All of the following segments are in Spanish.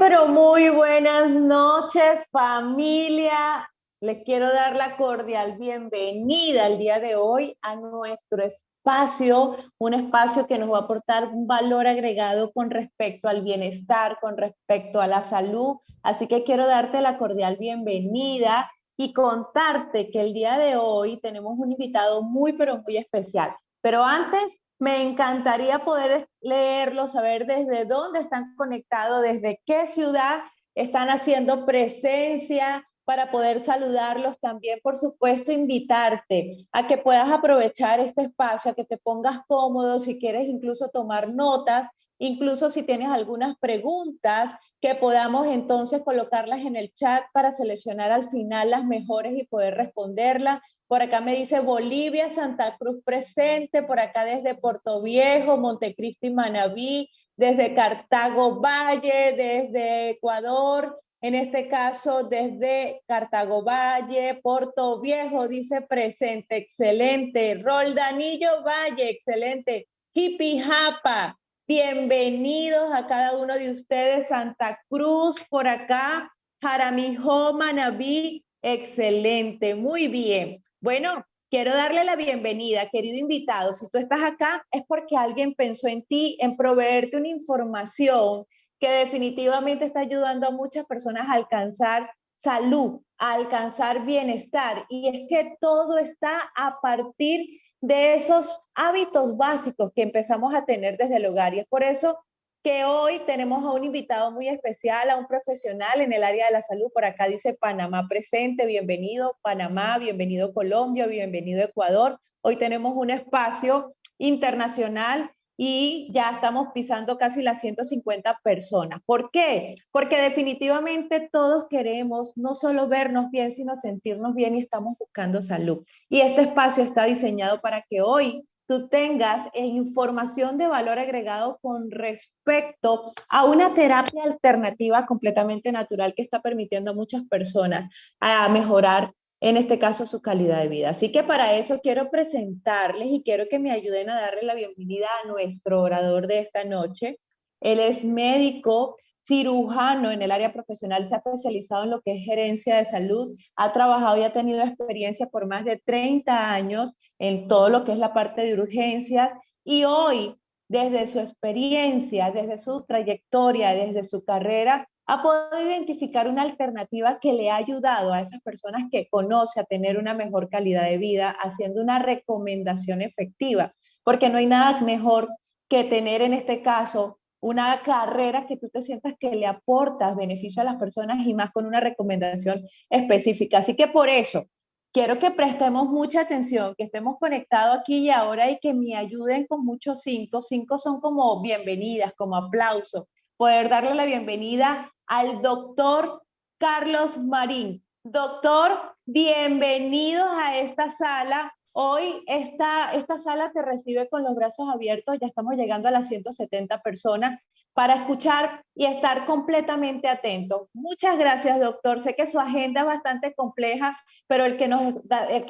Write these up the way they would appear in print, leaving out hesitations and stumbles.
pero muy buenas noches, familia. Les quiero dar la cordial bienvenida al día de hoy a nuestro espacio, un espacio que nos va a aportar un valor agregado con respecto al bienestar, con respecto a la salud. Así que quiero darte la cordial bienvenida y contarte que el día de hoy tenemos un invitado muy, pero muy especial. Pero antes me encantaría poder leerlo, saber desde dónde están conectados, desde qué ciudad están haciendo presencia para poder saludarlos. También, por supuesto, invitarte a que puedas aprovechar este espacio, a que te pongas cómodo, si quieres incluso tomar notas, incluso si tienes algunas preguntas, que podamos entonces colocarlas en el chat para seleccionar al final las mejores y poder responderlas. Por acá me dice Bolivia, Santa Cruz presente, por acá desde Puerto Viejo, Montecristi, Manabí, desde Cartago Valle, desde Ecuador, en este caso desde Cartago Valle, Puerto Viejo, dice presente, excelente. Roldanillo Valle, excelente. Hippie Japa, bienvenidos a cada uno de ustedes. Santa Cruz por acá, Jaramijó, Manabí, excelente, muy bien. Bueno, quiero darle la bienvenida, querido invitado. Si tú estás acá es porque alguien pensó en ti, en proveerte una información que definitivamente está ayudando a muchas personas a alcanzar salud, a alcanzar bienestar. Y es que todo está a partir de esos hábitos básicos que empezamos a tener desde el hogar. Y es por eso que hoy tenemos a un invitado muy especial, a un profesional en el área de la salud. Por acá dice Panamá presente, bienvenido Panamá, bienvenido Colombia, bienvenido Ecuador. Hoy tenemos un espacio internacional y ya estamos pisando casi las 150 personas. ¿Por qué? Porque definitivamente todos queremos no solo vernos bien, sino sentirnos bien y estamos buscando salud. Y este espacio está diseñado para que hoy tú tengas información de valor agregado con respecto a una terapia alternativa completamente natural que está permitiendo a muchas personas a mejorar, en este caso, su calidad de vida. Así que para eso quiero presentarles y quiero que me ayuden a darle la bienvenida a nuestro orador de esta noche. Él es médico, cirujano en el área profesional, se ha especializado en lo que es gerencia de salud, ha trabajado y ha tenido experiencia por más de 30 años en todo lo que es la parte de urgencias y hoy, desde su experiencia, desde su trayectoria, desde su carrera, ha podido identificar una alternativa que le ha ayudado a esas personas que conoce a tener una mejor calidad de vida, haciendo una recomendación efectiva, porque no hay nada mejor que tener en este caso una carrera que tú te sientas que le aportas beneficio a las personas y más con una recomendación específica. Así que por eso quiero que prestemos mucha atención, que estemos conectados aquí y ahora y que me ayuden con muchos cinco. Cinco son como bienvenidas, como aplausos. Poder darle la bienvenida al doctor Carlos Marín. Doctor, bienvenidos a esta sala. Hoy esta sala te recibe con los brazos abiertos. Ya estamos llegando a las 170 personas para escuchar y estar completamente atentos. Muchas gracias, doctor. Sé que su agenda es bastante compleja, pero el que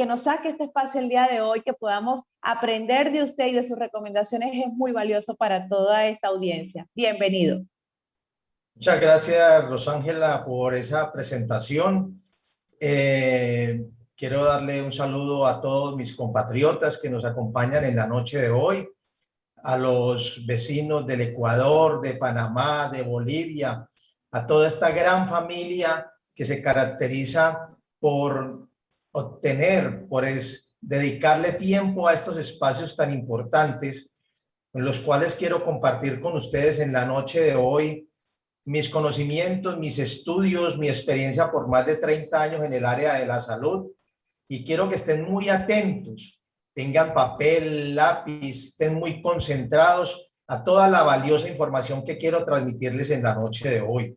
nos saque este espacio el día de hoy, que podamos aprender de usted y de sus recomendaciones, es muy valioso para toda esta audiencia. Bienvenido. Muchas gracias, Rosángela, por esa presentación. Quiero darle un saludo a todos mis compatriotas que nos acompañan en la noche de hoy, a los vecinos del Ecuador, de Panamá, de Bolivia, a toda esta gran familia que se caracteriza por dedicarle tiempo a estos espacios tan importantes, en los cuales quiero compartir con ustedes en la noche de hoy mis conocimientos, mis estudios, mi experiencia por más de 30 años en el área de la salud, y quiero que estén muy atentos, tengan papel, lápiz, estén muy concentrados a toda la valiosa información que quiero transmitirles en la noche de hoy.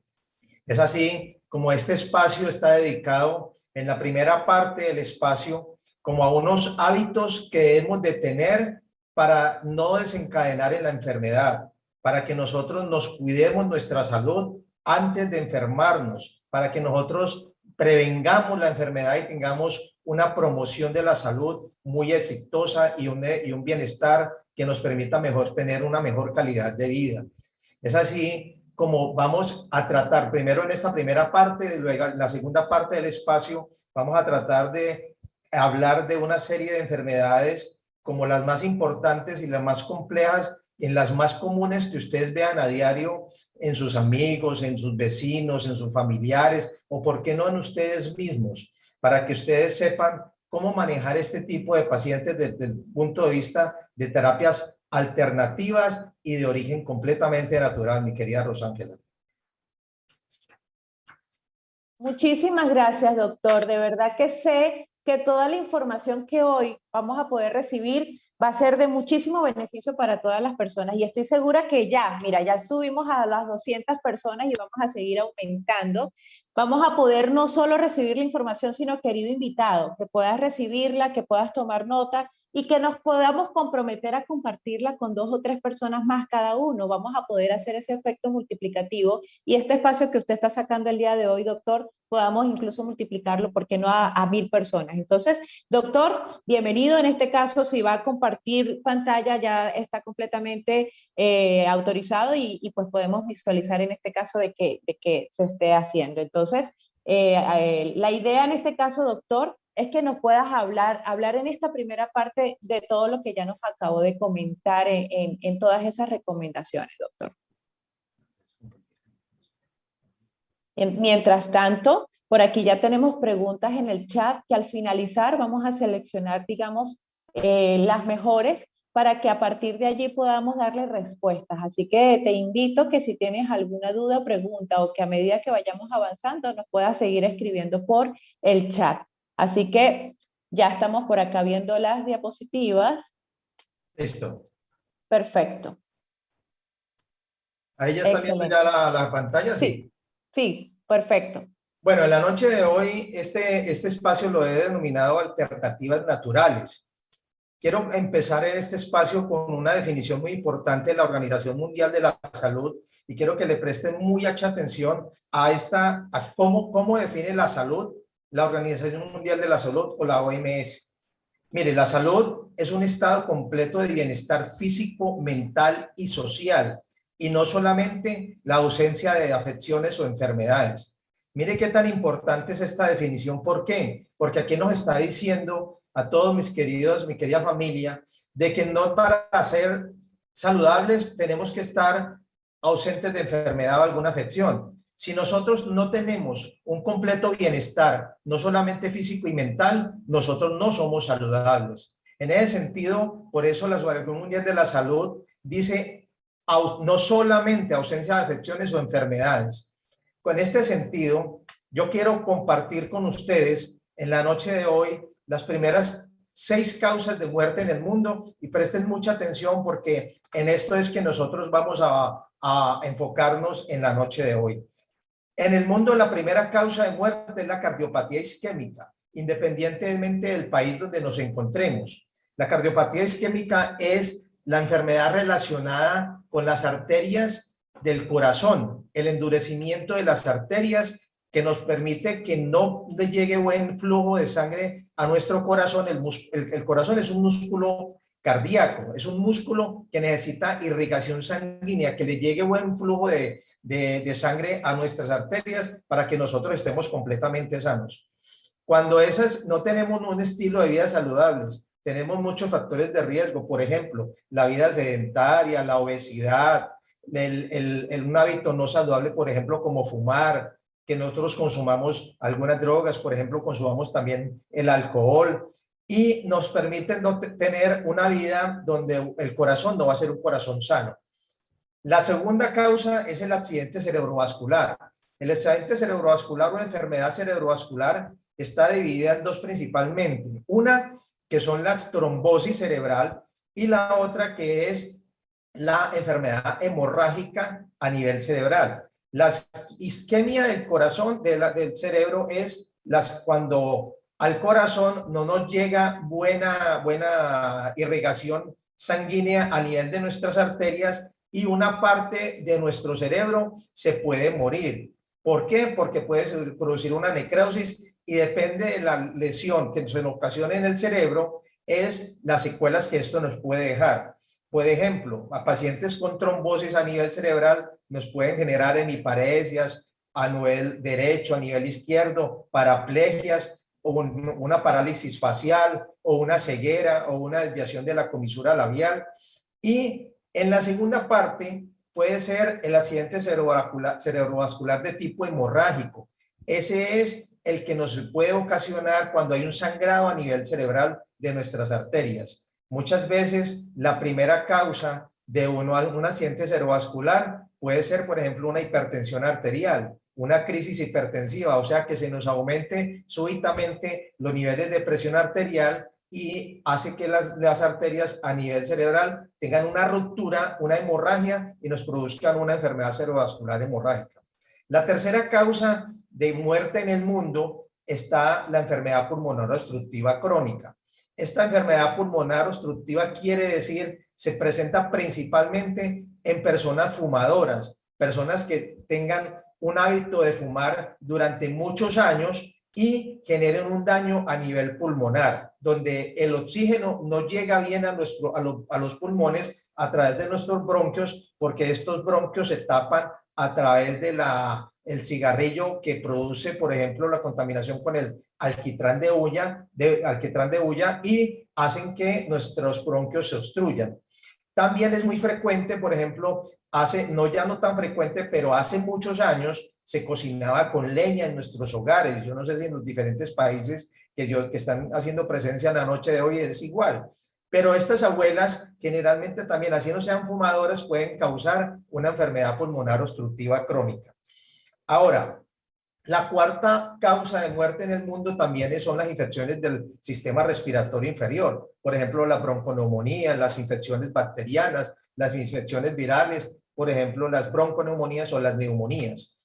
Es así como este espacio está dedicado en la primera parte del espacio como a unos hábitos que debemos de tener para no desencadenar en la enfermedad, para que nosotros nos cuidemos nuestra salud antes de enfermarnos, para que nosotros prevengamos la enfermedad y tengamos una promoción de la salud muy exitosa y un bienestar que nos permita tener una mejor calidad de vida. Es así como vamos a tratar primero en esta primera parte, luego en la segunda parte del espacio, vamos a tratar de hablar de una serie de enfermedades como las más importantes y las más complejas, en las más comunes que ustedes vean a diario en sus amigos, en sus vecinos, en sus familiares, o por qué no en ustedes mismos, para que ustedes sepan cómo manejar este tipo de pacientes desde el punto de vista de terapias alternativas y de origen completamente natural, mi querida Rosángela. Muchísimas gracias, doctor. De verdad que sé que toda la información que hoy vamos a poder recibir va a ser de muchísimo beneficio para todas las personas. Y estoy segura que ya, mira, ya subimos a las 200 personas y vamos a seguir aumentando. Vamos a poder no solo recibir la información, sino, querido invitado, que puedas recibirla, que puedas tomar nota y que nos podamos comprometer a compartirla con 2 o 3 personas más cada uno. Vamos a poder hacer ese efecto multiplicativo y este espacio que usted está sacando el día de hoy, doctor, podamos incluso multiplicarlo, ¿por qué no a 1000 personas? Entonces, doctor, bienvenido. En este caso, si va a compartir pantalla, ya está completamente autorizado pues podemos visualizar en este caso de que se esté haciendo. Entonces, la idea en este caso, doctor, es que nos puedas hablar en esta primera parte de todo lo que ya nos acabó de comentar en todas esas recomendaciones, doctor. Mientras tanto, por aquí ya tenemos preguntas en el chat que al finalizar vamos a seleccionar, digamos, las mejores para que a partir de allí podamos darle respuestas. Así que te invito que si tienes alguna duda o pregunta o que a medida que vayamos avanzando nos puedas seguir escribiendo por el chat. Así que ya estamos por acá viendo las diapositivas. Listo. Perfecto. Ahí ya está viendo ya la pantalla, sí. Sí, perfecto. Bueno, en la noche de hoy, este espacio lo he denominado alternativas naturales. Quiero empezar en este espacio con una definición muy importante de la Organización Mundial de la Salud y quiero que le presten mucha atención a cómo define la salud la Organización Mundial de la Salud o la OMS. Mire, la salud es un estado completo de bienestar físico, mental y social, y no solamente la ausencia de afecciones o enfermedades. Mire qué tan importante es esta definición. ¿Por qué? Porque aquí nos está diciendo a todos mi querida familia, de que no para ser saludables tenemos que estar ausentes de enfermedad o alguna afección. Si nosotros no tenemos un completo bienestar, no solamente físico y mental, nosotros no somos saludables. En ese sentido, por eso la Organización Mundial de la Salud dice no solamente ausencia de afecciones o enfermedades. Con este sentido, yo quiero compartir con ustedes en la noche de hoy las primeras 6 causas de muerte en el mundo y presten mucha atención porque en esto es que nosotros vamos a enfocarnos en la noche de hoy. En el mundo, la primera causa de muerte es la cardiopatía isquémica, independientemente del país donde nos encontremos. La cardiopatía isquémica es la enfermedad relacionada con las arterias del corazón, el endurecimiento de las arterias que nos permite que no le llegue buen flujo de sangre a nuestro corazón. El corazón es un músculo cardíaco, es un músculo que necesita irrigación sanguínea, que le llegue buen flujo de sangre a nuestras arterias para que nosotros estemos completamente sanos. Cuando no tenemos un estilo de vida saludable, tenemos muchos factores de riesgo, por ejemplo, la vida sedentaria, la obesidad, un hábito no saludable, por ejemplo, como fumar, que nosotros consumamos algunas drogas, por ejemplo, consumamos también el alcohol y nos permiten no tener una vida donde el corazón no va a ser un corazón sano. La segunda causa es el accidente cerebrovascular. El accidente cerebrovascular o enfermedad cerebrovascular está dividida en 2 principalmente. Una que son las trombosis cerebral y la otra que es la enfermedad hemorrágica a nivel cerebral. La isquemia del corazón, del cerebro, es cuando al corazón no nos llega buena irrigación sanguínea a nivel de nuestras arterias y una parte de nuestro cerebro se puede morir. ¿Por qué? Porque puede producir una necrosis y depende de la lesión que se nos ocasione en el cerebro, es las secuelas que esto nos puede dejar. Por ejemplo, a pacientes con trombosis a nivel cerebral nos pueden generar hemiparesias a nivel derecho, a nivel izquierdo, paraplegias o una parálisis facial o una ceguera o una desviación de la comisura labial. Y en la segunda parte puede ser el accidente cerebrovascular de tipo hemorrágico. Ese es el que nos puede ocasionar cuando hay un sangrado a nivel cerebral de nuestras arterias. Muchas veces la primera causa de un accidente cerebrovascular puede ser, por ejemplo, una hipertensión arterial, una crisis hipertensiva, o sea, que se nos aumente súbitamente los niveles de presión arterial y hace que las arterias a nivel cerebral tengan una ruptura, una hemorragia y nos produzcan una enfermedad cerebrovascular hemorrágica. La tercera causa de muerte en el mundo está la enfermedad pulmonar obstructiva crónica. Esta enfermedad pulmonar obstructiva quiere decir, se presenta principalmente en personas fumadoras, personas que tengan un hábito de fumar durante muchos años y generen un daño a nivel pulmonar, donde el oxígeno no llega bien a los pulmones a través de nuestros bronquios, porque estos bronquios se tapan a través de el cigarrillo que produce, por ejemplo, la contaminación con el alquitrán de hulla y hacen que nuestros bronquios se obstruyan. También es muy frecuente, por ejemplo, ya no tan frecuente, pero hace muchos años se cocinaba con leña en nuestros hogares. Yo no sé si en los diferentes países que están haciendo presencia en la noche de hoy es igual. Pero estas abuelas generalmente también, así no sean fumadoras, pueden causar una enfermedad pulmonar obstructiva crónica. Ahora, la cuarta causa de muerte en el mundo también son las infecciones del sistema respiratorio inferior. Por ejemplo, la bronconeumonía, las infecciones bacterianas, las infecciones virales, por ejemplo, las bronconeumonías o las neumonías.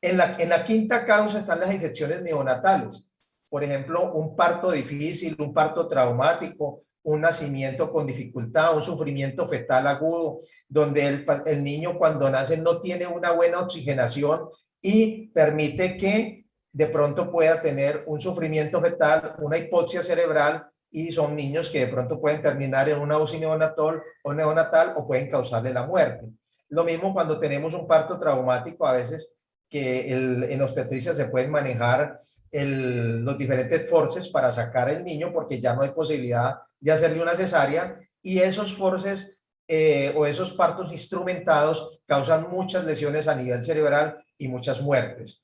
En la quinta causa están las infecciones neonatales. Por ejemplo, un parto difícil, un parto traumático, un nacimiento con dificultad, un sufrimiento fetal agudo, donde el niño cuando nace no tiene una buena oxigenación y permite que de pronto pueda tener un sufrimiento fetal, una hipoxia cerebral, y son niños que de pronto pueden terminar en una UCI neonatal o pueden causarle la muerte. Lo mismo cuando tenemos un parto traumático, a veces que en obstetricia se pueden manejar los diferentes forces para sacar al niño porque ya no hay posibilidad de hacerle una cesárea, y esos forces o esos partos instrumentados causan muchas lesiones a nivel cerebral y muchas muertes.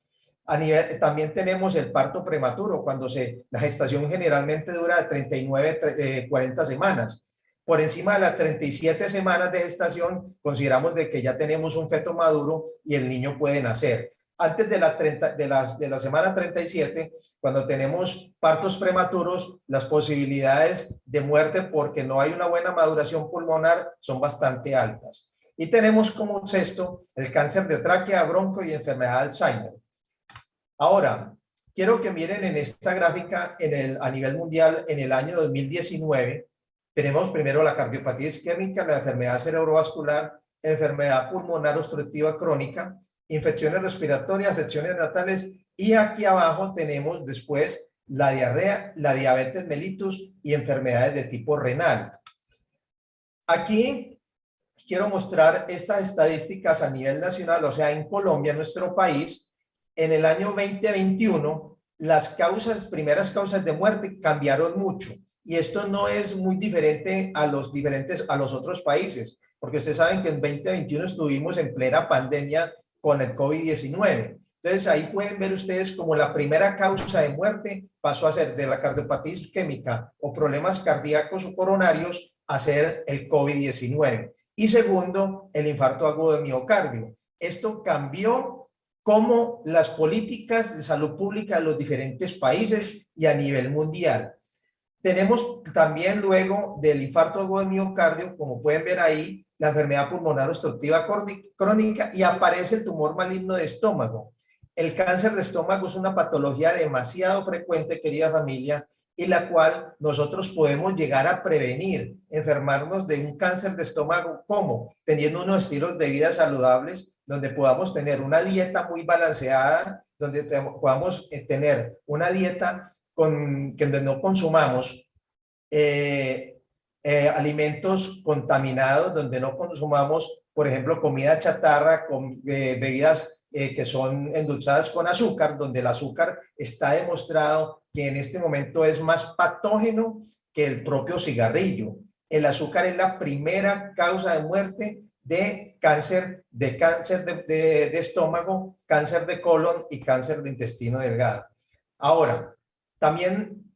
También tenemos el parto prematuro, cuando la gestación generalmente dura de 39 40 semanas. Por encima de las 37 semanas de gestación, consideramos de que ya tenemos un feto maduro y el niño puede nacer. Antes de la semana 37, cuando tenemos partos prematuros, las posibilidades de muerte porque no hay una buena maduración pulmonar son bastante altas. Y tenemos como un sexto el cáncer de tráquea, bronco y enfermedad de Alzheimer. Ahora, quiero que miren en esta gráfica a nivel mundial en el año 2019. Tenemos primero la cardiopatía isquémica, la enfermedad cerebrovascular, enfermedad pulmonar obstructiva crónica, infecciones respiratorias, afecciones neonatales, y aquí abajo tenemos después la diarrea, la diabetes mellitus y enfermedades de tipo renal. Aquí quiero mostrar estas estadísticas a nivel nacional, o sea, en Colombia, nuestro país. En el año 2021, las primeras causas de muerte cambiaron mucho. Y esto no es muy diferente a los otros países, porque ustedes saben que en 2021 estuvimos en plena pandemia con el COVID-19. Entonces ahí pueden ver ustedes como la primera causa de muerte pasó a ser de la cardiopatía isquémica o problemas cardíacos o coronarios a ser el COVID-19. Y segundo, el infarto agudo de miocardio. Esto cambió como las políticas de salud pública de los diferentes países y a nivel mundial. Tenemos también luego del infarto agudo de miocardio, como pueden ver ahí, la enfermedad pulmonar obstructiva crónica, y aparece el tumor maligno de estómago. El cáncer de estómago es una patología demasiado frecuente, querida familia, y la cual nosotros podemos llegar a prevenir, enfermarnos de un cáncer de estómago. ¿Cómo? Teniendo unos estilos de vida saludables, donde podamos tener una dieta muy balanceada, donde podamos tener una dieta donde no consumamos alimentos contaminados, donde no consumamos, por ejemplo, comida chatarra, con bebidas que son endulzadas con azúcar, donde el azúcar está demostrado que en este momento es más patógeno que el propio cigarrillo. El azúcar es la primera causa de muerte de cáncer, de estómago, cáncer de colon y cáncer de intestino delgado. Ahora, también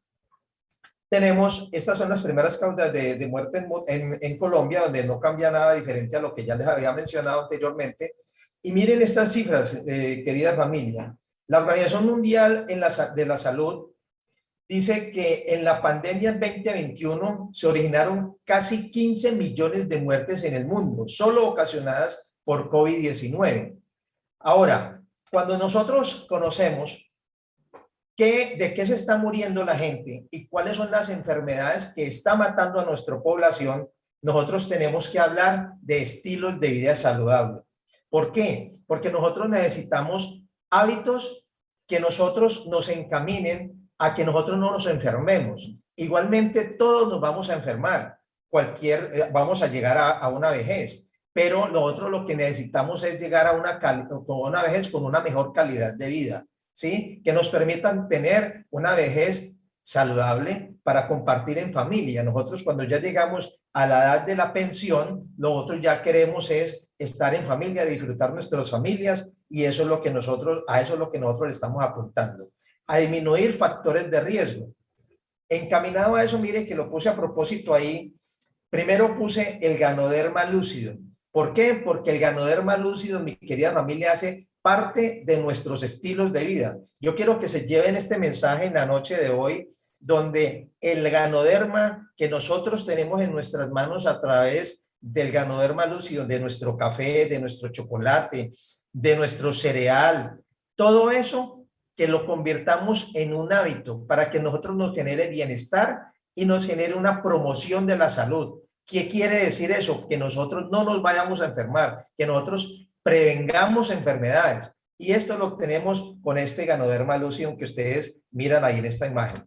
tenemos, estas son las primeras causas de muerte en Colombia, donde no cambia nada diferente a lo que ya les había mencionado anteriormente. Y miren estas cifras, querida familia. La Organización Mundial de la Salud dice que en la pandemia 2021 se originaron casi 15 millones de muertes en el mundo, solo ocasionadas por COVID-19. Ahora, cuando nosotros conocemos de qué se está muriendo la gente y cuáles son las enfermedades que está matando a nuestra población, nosotros tenemos que hablar de estilos de vida saludable. ¿Por qué? Porque nosotros necesitamos hábitos que nosotros nos encaminen a que nosotros no nos enfermemos. Igualmente, todos nos vamos a enfermar, vamos a llegar a una vejez, pero nosotros lo que necesitamos es llegar a una vejez con una mejor calidad de vida, ¿sí? Que nos permitan tener una vejez saludable para compartir en familia. Nosotros cuando ya llegamos a la edad de la pensión, nosotros ya queremos es estar en familia, disfrutar nuestras familias, y eso es lo que a eso es lo que nosotros le estamos apuntando, a disminuir factores de riesgo. Encaminado a eso, mire que lo puse a propósito ahí. Primero puse el Ganoderma lúcido. ¿Por qué? Porque el Ganoderma lúcido, mi querida familia, hace parte de nuestros estilos de vida. Yo quiero que se lleven este mensaje en la noche de hoy, donde el Ganoderma que nosotros tenemos en nuestras manos a través del Ganoderma lúcido, de nuestro café, de nuestro chocolate, de nuestro cereal, todo eso que lo convirtamos en un hábito para que nosotros nos genere bienestar y nos genere una promoción de la salud. ¿Qué quiere decir eso? Que nosotros no nos vayamos a enfermar, que nosotros prevengamos enfermedades. Y esto lo tenemos con este Ganoderma lúcido que ustedes miran ahí en esta imagen.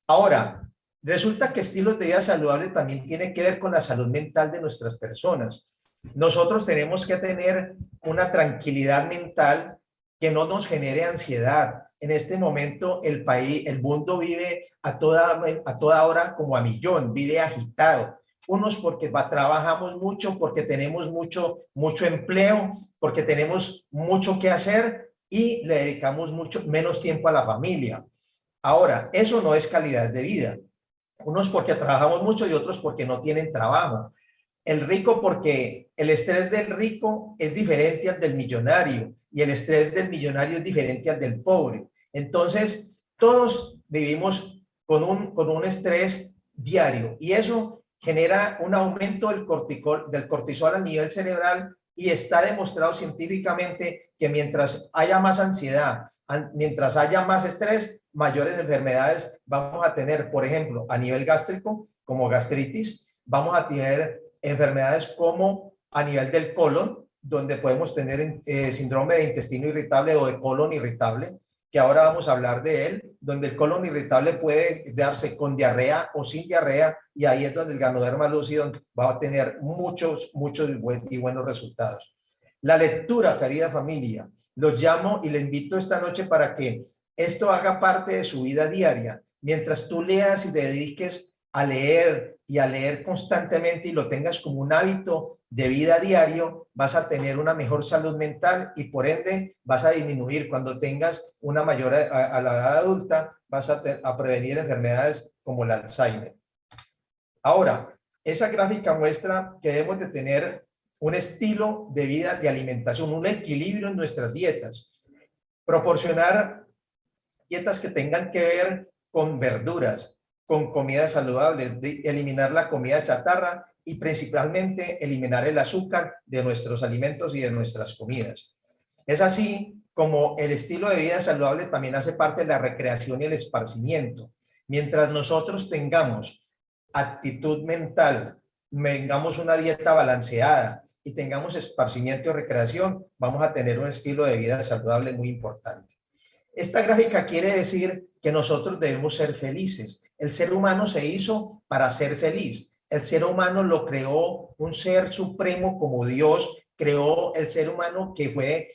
Ahora, resulta que estilos de vida saludable también tiene que ver con la salud mental de nuestras personas. Nosotros tenemos que tener una tranquilidad mental que no nos genere ansiedad. En este momento el mundo vive a toda hora como a millón, vive agitado. Unos porque trabajamos mucho, porque tenemos mucho empleo, porque tenemos mucho que hacer y le dedicamos menos tiempo a la familia. Ahora, eso no es calidad de vida. Unos porque trabajamos mucho y otros porque no tienen trabajo. El rico porque el estrés del rico es diferente al del millonario y el estrés del millonario es diferente al del pobre. Entonces, todos vivimos con un estrés diario y eso genera un aumento del cortisol a nivel cerebral, y está demostrado científicamente que mientras haya más ansiedad, mientras haya más estrés, mayores enfermedades vamos a tener. Por ejemplo, a nivel gástrico, como gastritis, vamos a tener enfermedades como a nivel del colon, donde podemos tener síndrome de intestino irritable o de colon irritable, que ahora vamos a hablar de él, donde el colon irritable puede darse con diarrea o sin diarrea, y ahí es donde el Ganoderma lúcido va a tener muchos y buenos resultados. La lectura, querida familia, los llamo y les invito esta noche para que esto haga parte de su vida diaria. Mientras tú leas y te dediques a leer y a leer constantemente y lo tengas como un hábito de vida diario, vas a tener una mejor salud mental y por ende vas a disminuir cuando tengas una mayor a la edad adulta, vas a prevenir enfermedades como el Alzheimer. Ahora, esa gráfica muestra que debemos de tener un estilo de vida de alimentación, un equilibrio en nuestras dietas, proporcionar dietas que tengan que ver con verduras, con comida saludable, eliminar la comida chatarra y principalmente eliminar el azúcar de nuestros alimentos y de nuestras comidas. Es así como el estilo de vida saludable también hace parte de la recreación y el esparcimiento. Mientras nosotros tengamos actitud mental, tengamos una dieta balanceada y tengamos esparcimiento y recreación, vamos a tener un estilo de vida saludable muy importante. Esta gráfica quiere decir que nosotros debemos ser felices. El ser humano se hizo para ser feliz. el ser humano lo creó un ser supremo como Dios, creó el ser humano que fue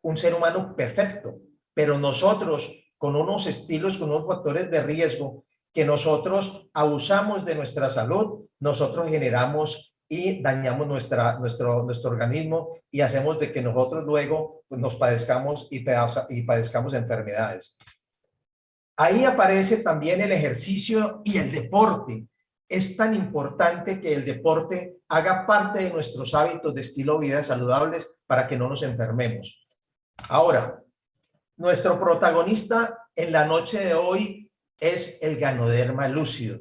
un ser humano perfecto, pero nosotros con unos estilos, con unos factores de riesgo, que nosotros abusamos de nuestra salud, nosotros generamos y dañamos nuestro organismo y hacemos de que nosotros luego pues, nos padezcamos y padezcamos enfermedades. Ahí aparece también el ejercicio y el deporte. Es tan importante que el deporte haga parte de nuestros hábitos de estilo de vida saludables para que no nos enfermemos. Ahora, nuestro protagonista en la noche de hoy es el Ganoderma lúcido.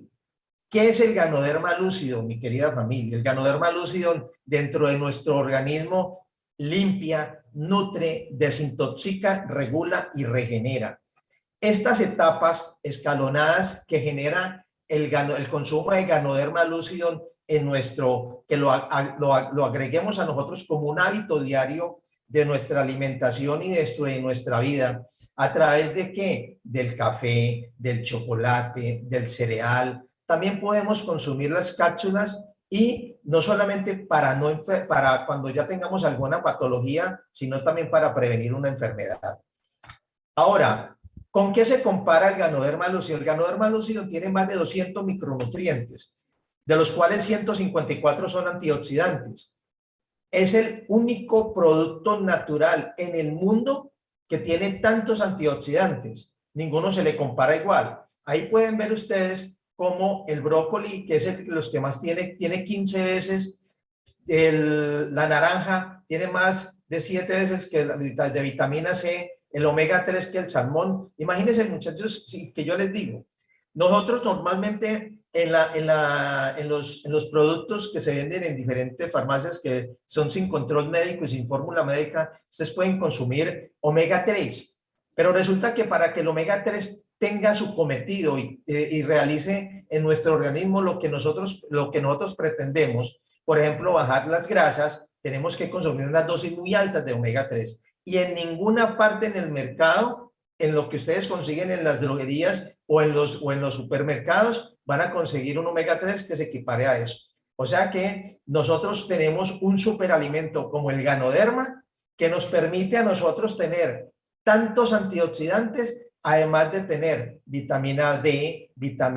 ¿Qué es el Ganoderma lúcido, mi querida familia? El Ganoderma lúcido dentro de nuestro organismo limpia, nutre, desintoxica, regula y regenera. Estas etapas escalonadas que genera el consumo de Ganoderma lúcido en nuestro, que lo agreguemos a nosotros como un hábito diario de nuestra alimentación y de nuestra vida, ¿a través de qué? Del café, del chocolate, del cereal. También podemos consumir las cápsulas y no solamente para cuando ya tengamos alguna patología, sino también para prevenir una enfermedad. Ahora, ¿con qué se compara el Ganoderma lúcido? El Ganoderma lúcido tiene más de 200 micronutrientes, de los cuales 154 son antioxidantes. Es el único producto natural en el mundo que tiene tantos antioxidantes. Ninguno se le compara igual. Ahí pueden ver ustedes cómo el brócoli, que es los que más tiene 15 veces, la naranja tiene más de 7 veces que de vitamina C, el omega 3 que el salmón. Imagínense, muchachos, que yo les digo, nosotros normalmente en los productos que se venden en diferentes farmacias que son sin control médico y sin fórmula médica, ustedes pueden consumir omega 3, pero resulta que para que el omega 3 tenga su cometido y realice en nuestro organismo lo que nosotros pretendemos, por ejemplo, bajar las grasas, tenemos que consumir unas dosis muy altas de omega 3 y en ninguna parte en el mercado, en lo que ustedes consiguen en las droguerías o en los supermercados, van a conseguir un omega 3 que se equipare a eso. O sea que nosotros tenemos un superalimento como el Ganoderma que nos permite a nosotros tener tantos antioxidantes, además de tener vitamina D, la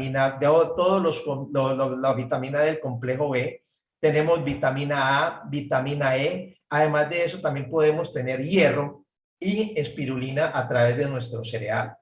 vitamina del complejo B, tenemos vitamina A, vitamina E, además de eso también podemos tener hierro y espirulina a través de nuestro cereal.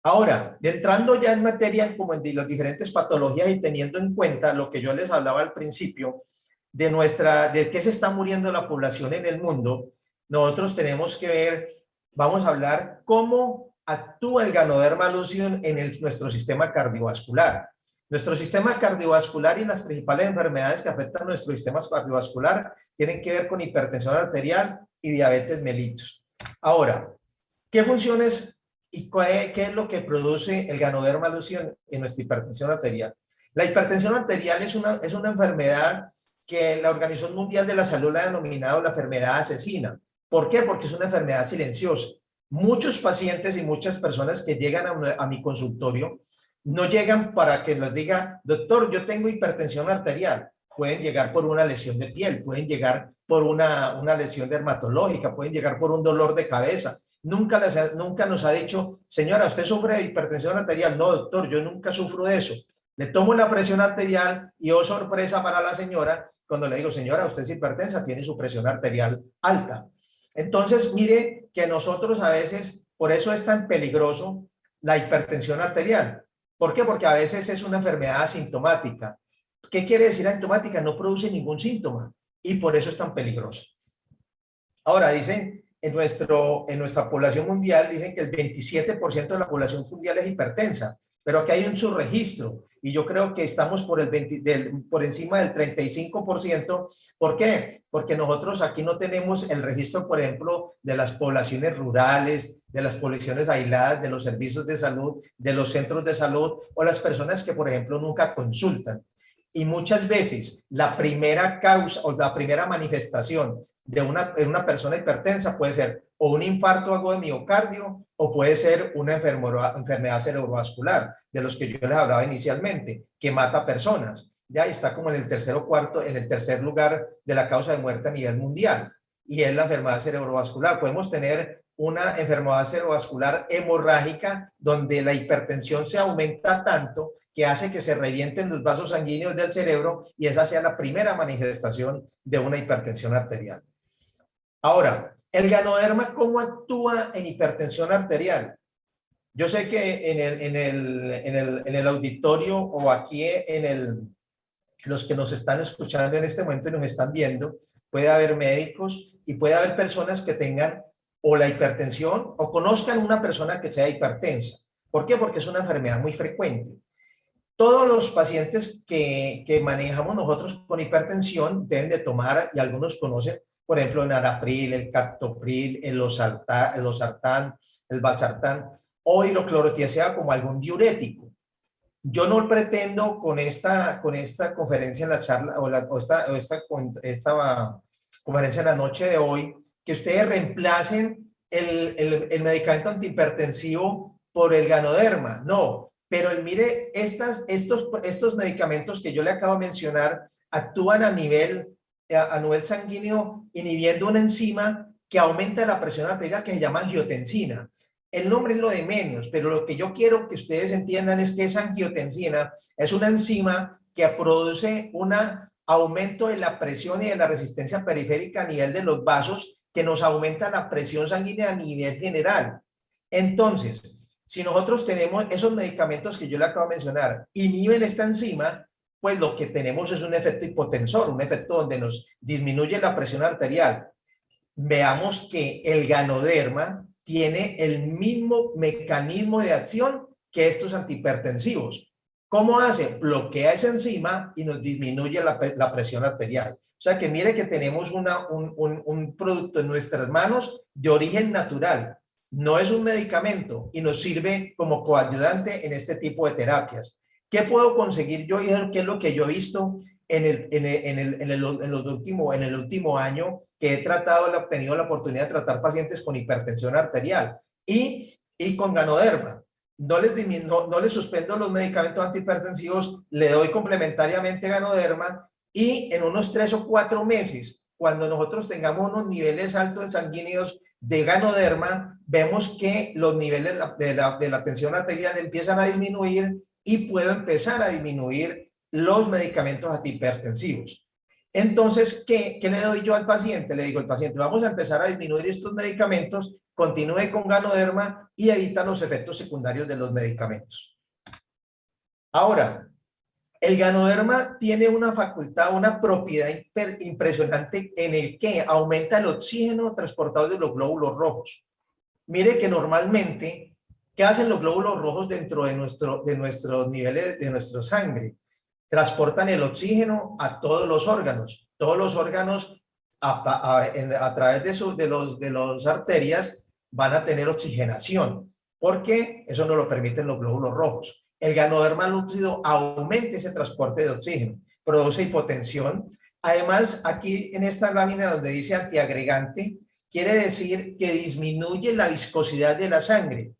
Ahora, entrando ya en materia como en las diferentes patologías y teniendo en cuenta lo que yo les hablaba al principio de qué se está muriendo la población en el mundo, nosotros tenemos que ver, vamos a hablar cómo actúa el Ganoderma lúcido en nuestro sistema cardiovascular. Nuestro sistema cardiovascular y las principales enfermedades que afectan nuestro sistema cardiovascular tienen que ver con hipertensión arterial y diabetes mellitus. Ahora, ¿qué funciones y qué es lo que produce el Ganoderma lúcido en nuestra hipertensión arterial? La hipertensión arterial es una enfermedad que la Organización Mundial de la Salud la ha denominado la enfermedad asesina. ¿Por qué? Porque es una enfermedad silenciosa. Muchos pacientes y muchas personas que llegan a mi consultorio no llegan para que les diga, doctor, yo tengo hipertensión arterial. Pueden llegar por una lesión de piel, pueden llegar por una lesión dermatológica, pueden llegar por un dolor de cabeza. Nunca nos ha dicho, señora, ¿usted sufre de hipertensión arterial? No, doctor, yo nunca sufro de eso. Le tomo la presión arterial y, oh sorpresa para la señora, cuando le digo, señora, usted es hipertensa, tiene su presión arterial alta. Entonces, mire que nosotros a veces, por eso es tan peligroso la hipertensión arterial. ¿Por qué? Porque a veces es una enfermedad asintomática. ¿Qué quiere decir asintomática? No produce ningún síntoma y por eso es tan peligroso. Ahora, dicen, en nuestra población mundial, dicen que el 27% de la población mundial es hipertensa, pero que hay un subregistro y yo creo que estamos por encima del 35%. ¿Por qué? Porque nosotros aquí no tenemos el registro, por ejemplo, de las poblaciones rurales, de las poblaciones aisladas, de los servicios de salud, de los centros de salud o las personas que, por ejemplo, nunca consultan. Y muchas veces la primera causa o la primera manifestación de una persona hipertensa puede ser o un infarto agudo de miocardio o puede ser una enfermedad cerebrovascular, de los que yo les hablaba inicialmente, que mata personas. Ya está como en el tercer o cuarto, en el tercer lugar de la causa de muerte a nivel mundial, y es la enfermedad cerebrovascular. Podemos tener una enfermedad cerebrovascular hemorrágica donde la hipertensión se aumenta tanto que hace que se revienten los vasos sanguíneos del cerebro y esa sea la primera manifestación de una hipertensión arterial. Ahora, el ganoderma, ¿cómo actúa en hipertensión arterial? Yo sé que en el auditorio o aquí los que nos están escuchando en este momento y nos están viendo, puede haber médicos y puede haber personas que tengan o la hipertensión o conozcan una persona que sea hipertensa. ¿Por qué? Porque es una enfermedad muy frecuente. Todos los pacientes que manejamos nosotros con hipertensión deben de tomar, y algunos conocen, por ejemplo, el Narapril, el Captopril, el Losartán, el Valsartán o hidroclorotiazida como algún diurético. Yo no pretendo con esta conferencia en la charla o esta conferencia en la noche de hoy que ustedes reemplacen el medicamento antihipertensivo por el ganoderma. No, pero mire, estos medicamentos que yo le acabo de mencionar actúan a nivel sanguíneo inhibiendo una enzima que aumenta la presión arterial que se llama angiotensina. El nombre es lo de menos, pero lo que yo quiero que ustedes entiendan es que esa angiotensina es una enzima que produce un aumento de la presión y de la resistencia periférica a nivel de los vasos que nos aumenta la presión sanguínea a nivel general. Entonces, si nosotros tenemos esos medicamentos que yo le acabo de mencionar, inhiben esta enzima, pues lo que tenemos es un efecto hipotensor, un efecto donde nos disminuye la presión arterial. Veamos que el ganoderma tiene el mismo mecanismo de acción que estos antihipertensivos. ¿Cómo hace? Bloquea esa enzima y nos disminuye la presión arterial. O sea que mire que tenemos un producto en nuestras manos de origen natural. No es un medicamento y nos sirve como coayudante en este tipo de terapias. ¿Qué puedo conseguir yo y qué es lo que yo he visto en el último año que he tenido la oportunidad de tratar pacientes con hipertensión arterial y con ganoderma? No les suspendo los medicamentos antihipertensivos, le doy complementariamente ganoderma y en unos 3 o 4 meses, cuando nosotros tengamos unos niveles altos de sanguíneos de ganoderma, vemos que los niveles de la tensión arterial empiezan a disminuir y puedo empezar a disminuir los medicamentos antihipertensivos. Entonces, ¿qué le doy yo al paciente? Le digo al paciente, vamos a empezar a disminuir estos medicamentos, continúe con ganoderma y evita los efectos secundarios de los medicamentos. Ahora, el ganoderma tiene una facultad, una propiedad impresionante en el que aumenta el oxígeno transportado de los glóbulos rojos. Mire que normalmente, ¿qué hacen los glóbulos rojos dentro de nuestros niveles, de nuestra sangre? Transportan el oxígeno a todos los órganos. Todos los órganos a través de las arterias van a tener oxigenación. ¿Por qué? Eso no lo permiten los glóbulos rojos. El ganoderma lúcido aumenta ese transporte de oxígeno, produce hipotensión. Además, aquí en esta lámina donde dice antiagregante, quiere decir que disminuye la viscosidad de la sangre.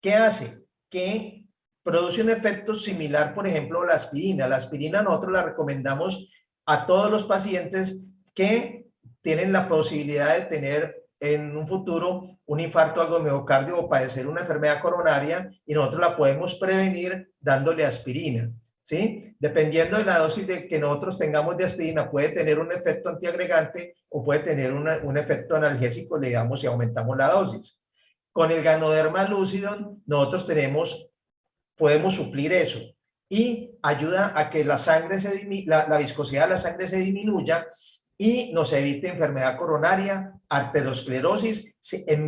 ¿Qué hace? Que produce un efecto similar, por ejemplo, a la aspirina. La aspirina nosotros la recomendamos a todos los pacientes que tienen la posibilidad de tener en un futuro un infarto agudo de miocardio o padecer una enfermedad coronaria y nosotros la podemos prevenir dándole aspirina, ¿sí? Dependiendo de la dosis que nosotros tengamos de aspirina, puede tener un efecto antiagregante o puede tener un efecto analgésico, le damos y aumentamos la dosis. Con el ganoderma lúcido nosotros podemos suplir eso y ayuda a que la viscosidad de la sangre se disminuya y nos evite enfermedad coronaria, arteriosclerosis,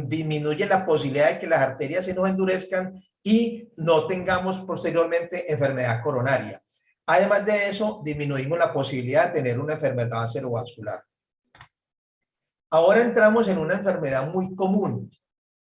disminuye la posibilidad de que las arterias se nos endurezcan y no tengamos posteriormente enfermedad coronaria. Además de eso, disminuimos la posibilidad de tener una enfermedad cerebrovascular. Ahora entramos en una enfermedad muy común.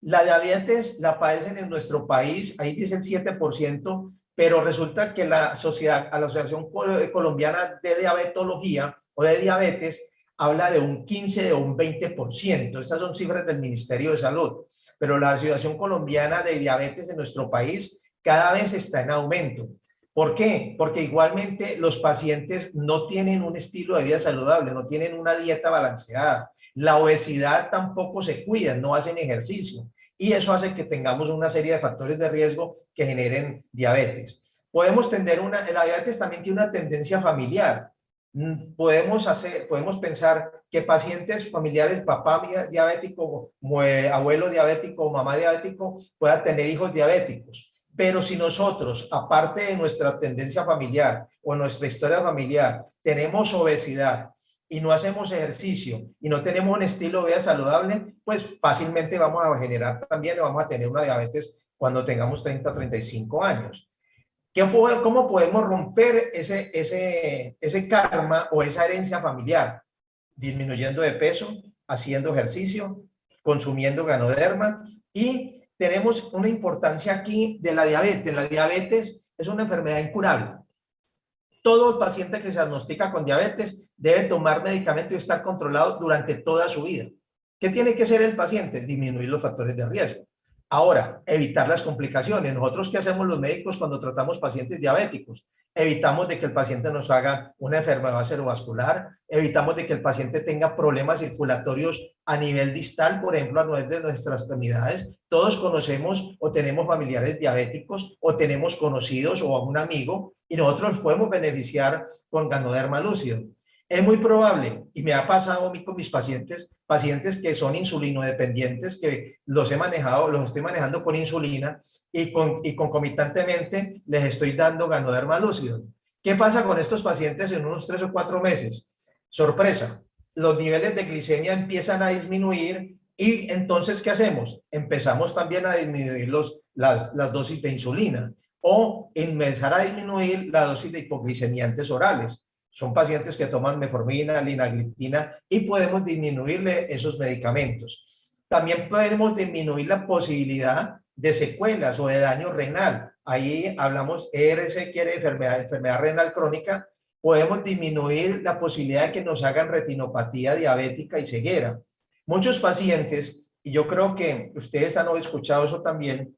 La diabetes la padecen en nuestro país, ahí dice el 7% pero resulta que la Asociación Colombiana de Diabetología o de Diabetes habla de un 15 o un 20%. Estas son cifras del Ministerio de Salud, pero la Asociación Colombiana de Diabetes en nuestro país cada vez está en aumento. ¿Por qué? Porque igualmente los pacientes no tienen un estilo de vida saludable, no tienen una dieta balanceada. La obesidad tampoco se cuida, no hacen ejercicio. Y eso hace que tengamos una serie de factores de riesgo que generen diabetes. Podemos tener la diabetes también tiene una tendencia familiar. Podemos pensar que pacientes familiares, papá diabético, abuelo diabético, mamá diabético, puedan tener hijos diabéticos. Pero si nosotros, aparte de nuestra tendencia familiar o nuestra historia familiar, tenemos obesidad y no hacemos ejercicio y no tenemos un estilo de vida saludable, pues fácilmente vamos a generar también, vamos a tener una diabetes cuando tengamos 30 o 35 años. ¿Cómo podemos romper ese karma o esa herencia familiar? Disminuyendo de peso, haciendo ejercicio, consumiendo Ganoderma, y tenemos una importancia aquí de la diabetes. La diabetes es una enfermedad incurable. Todo paciente que se diagnostica con diabetes debe tomar medicamento y estar controlado durante toda su vida. ¿Qué tiene que hacer el paciente? Disminuir los factores de riesgo. Ahora, evitar las complicaciones. ¿Nosotros qué hacemos los médicos cuando tratamos pacientes diabéticos? Evitamos de que el paciente nos haga una enfermedad cerebrovascular, evitamos de que el paciente tenga problemas circulatorios a nivel distal, por ejemplo, a nivel de nuestras extremidades. Todos conocemos o tenemos familiares diabéticos o tenemos conocidos o a un amigo y nosotros podemos beneficiar con Ganoderma lúcido. Es muy probable, y me ha pasado a mí con mis pacientes que son insulinodependientes, que los estoy manejando con insulina y concomitantemente les estoy dando Ganoderma lúcido. ¿Qué pasa con estos pacientes en unos 3 o 4 meses? Sorpresa, los niveles de glicemia empiezan a disminuir y entonces, ¿qué hacemos? Empezamos también a disminuir las dosis de insulina o empezar a disminuir la dosis de hipoglicemiantes orales. Son pacientes que toman metformina, linagliptina y podemos disminuirle esos medicamentos. También podemos disminuir la posibilidad de secuelas o de daño renal. Ahí hablamos ERC, quiere enfermedad renal crónica. Podemos disminuir la posibilidad de que nos hagan retinopatía diabética y ceguera. Muchos pacientes, y yo creo que ustedes han escuchado eso también,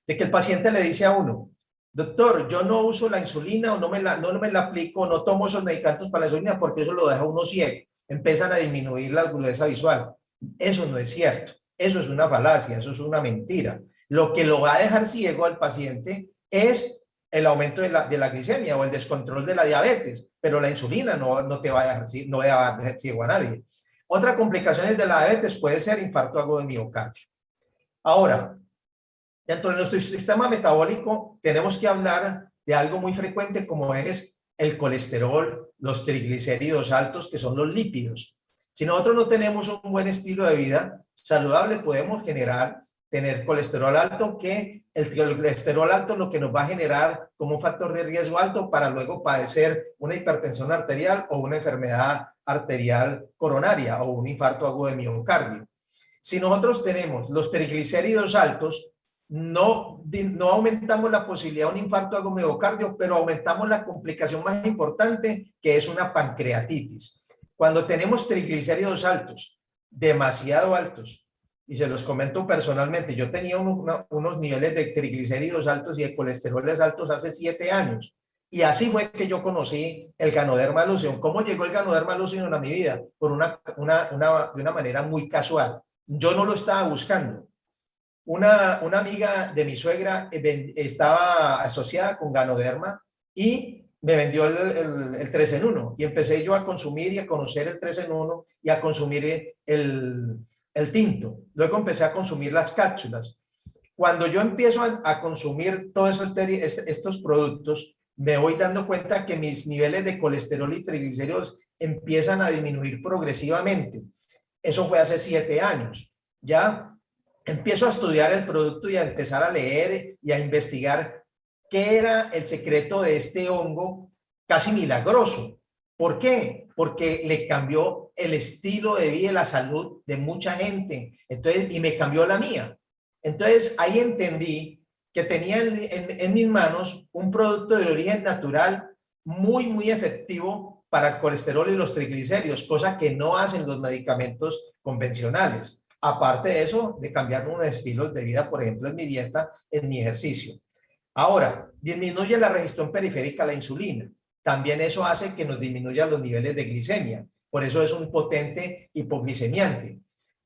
de que el paciente le dice a uno: doctor, yo no uso la insulina o no me la aplico, no tomo esos medicamentos para la insulina porque eso lo deja uno ciego. Empiezan a disminuir la agudeza visual. Eso no es cierto. Eso es una falacia, eso es una mentira. Lo que lo va a dejar ciego al paciente es el aumento de la glicemia o el descontrol de la diabetes, pero la insulina no te va a dejar ciego a nadie. Otra complicación de la diabetes puede ser infarto agudo de miocardio. Ahora, dentro de nuestro sistema metabólico tenemos que hablar de algo muy frecuente como es el colesterol, los triglicéridos altos, que son los lípidos. Si nosotros no tenemos un buen estilo de vida saludable, podemos tener colesterol alto, que el colesterol alto es lo que nos va a generar como un factor de riesgo alto para luego padecer una hipertensión arterial o una enfermedad arterial coronaria o un infarto agudo de miocardio. Si nosotros tenemos los triglicéridos altos, no aumentamos la posibilidad de un infarto agudo de miocardio, pero aumentamos la complicación más importante, que es una pancreatitis. Cuando tenemos triglicéridos altos, demasiado altos, y se los comento personalmente, yo tenía unos niveles de triglicéridos altos y de colesteroles altos hace 7 años, y así fue que yo conocí el Ganoderma lúcido. ¿Cómo llegó el Ganoderma lúcido a mi vida? De una manera muy casual. Yo no lo estaba buscando. Una amiga de mi suegra estaba asociada con Ganoderma y me vendió el 3 en 1 y empecé yo a consumir y a conocer el 3 en 1 y a consumir el tinto. Luego empecé a consumir las cápsulas. Cuando yo empiezo a consumir todos estos productos, me voy dando cuenta que mis niveles de colesterol y triglicéridos empiezan a disminuir progresivamente. Eso fue hace 7 años. Ya empiezo a estudiar el producto y a empezar a leer y a investigar qué era el secreto de este hongo casi milagroso. ¿Por qué? Porque le cambió el estilo de vida y la salud de mucha gente. Entonces, y me cambió la mía. Entonces, ahí entendí que tenía en mis manos un producto de origen natural muy efectivo para el colesterol y los triglicéridos, cosa que no hacen los medicamentos convencionales. Aparte de eso, de cambiar unos estilos de vida, por ejemplo, en mi dieta, en mi ejercicio. Ahora, disminuye la reacción periférica a la insulina. También eso hace que nos disminuyan los niveles de glicemia. Por eso es un potente hipoglicemiante.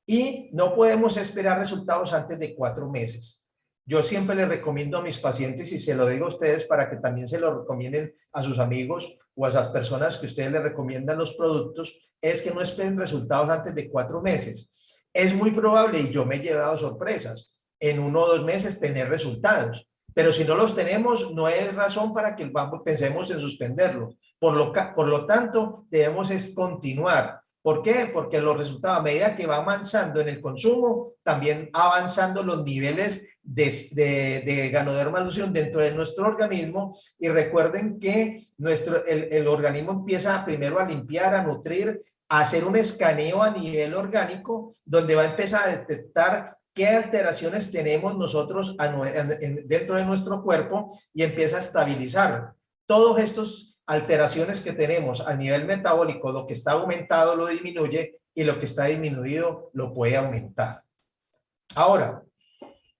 Y no podemos esperar resultados antes de 4 meses. Yo siempre les recomiendo a mis pacientes, y se lo digo a ustedes para que también se lo recomienden a sus amigos o a esas personas que ustedes les recomiendan los productos, es que no esperen resultados antes de 4 meses. Es muy probable, y yo me he llevado sorpresas, en 1 o 2 meses tener resultados. Pero si no los tenemos, no es razón para que pensemos en suspenderlo. Por lo tanto, debemos es continuar. ¿Por qué? Porque los resultados, a medida que va avanzando en el consumo, también avanzando los niveles de Ganoderma lucidum dentro de nuestro organismo. Y recuerden que el organismo empieza primero a limpiar, a nutrir, a hacer un escaneo a nivel orgánico, donde va a empezar a detectar qué alteraciones tenemos nosotros dentro de nuestro cuerpo y empieza a estabilizar. Todos estos alteraciones que tenemos a nivel metabólico, lo que está aumentado lo disminuye y lo que está disminuido lo puede aumentar. Ahora,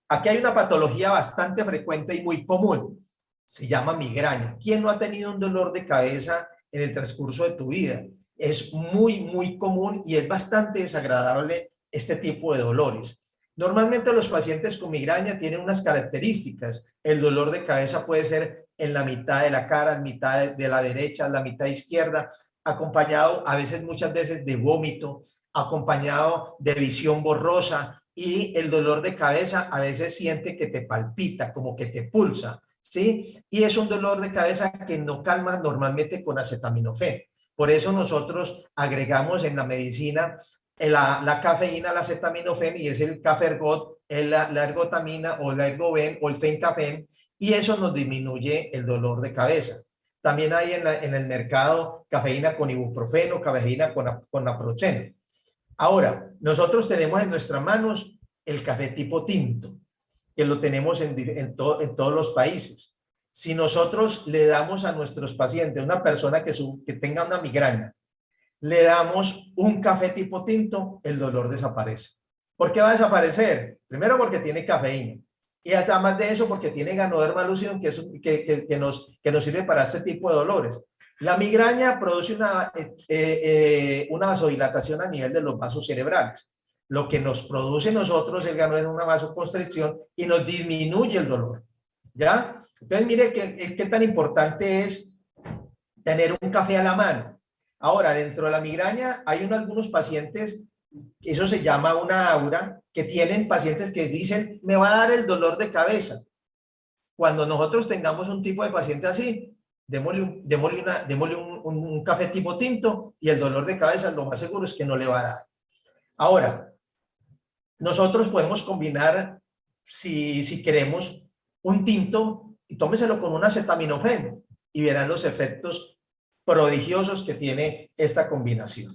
aquí hay una patología bastante frecuente y muy común. Se llama migraña. ¿Quién no ha tenido un dolor de cabeza en el transcurso de tu vida? Es muy común y es bastante desagradable este tipo de dolores. Normalmente los pacientes con migraña tienen unas características. El dolor de cabeza puede ser en la mitad de la cara, en mitad de la derecha, en la mitad izquierda, acompañado muchas veces de vómito, acompañado de visión borrosa, y el dolor de cabeza a veces siente que te palpita, como que te pulsa, ¿sí? Y es un dolor de cabeza que no calma normalmente con acetaminofén. Por eso nosotros agregamos en la medicina la cafeína, la acetaminofén, y es el Cafergot, la ergotamina o la ergoben o el fencafen, y eso nos disminuye el dolor de cabeza. También hay en el mercado cafeína con ibuprofeno, cafeína con naproxeno. Ahora, nosotros tenemos en nuestras manos el café tipo tinto, que lo tenemos en todos los países. Si nosotros le damos a nuestros pacientes, una persona que tenga una migraña, le damos un café tipo tinto, el dolor desaparece. ¿Por qué va a desaparecer? Primero porque tiene cafeína. Y además de eso, porque tiene Ganoderma lucidum, que nos sirve para este tipo de dolores. La migraña produce una vasodilatación a nivel de los vasos cerebrales. Lo que nos produce nosotros el Ganoderma es una vasoconstricción y nos disminuye el dolor. ¿Ya? Entonces, mire qué tan importante es tener un café a la mano. Ahora, dentro de la migraña hay algunos pacientes, eso se llama una aura, que tienen pacientes que dicen, me va a dar el dolor de cabeza. Cuando nosotros tengamos un tipo de paciente así, démosle un café tipo tinto y el dolor de cabeza lo más seguro es que no le va a dar. Ahora, nosotros podemos combinar, si queremos, un tinto y tómeselo con un acetaminofén y verán los efectos prodigiosos que tiene esta combinación.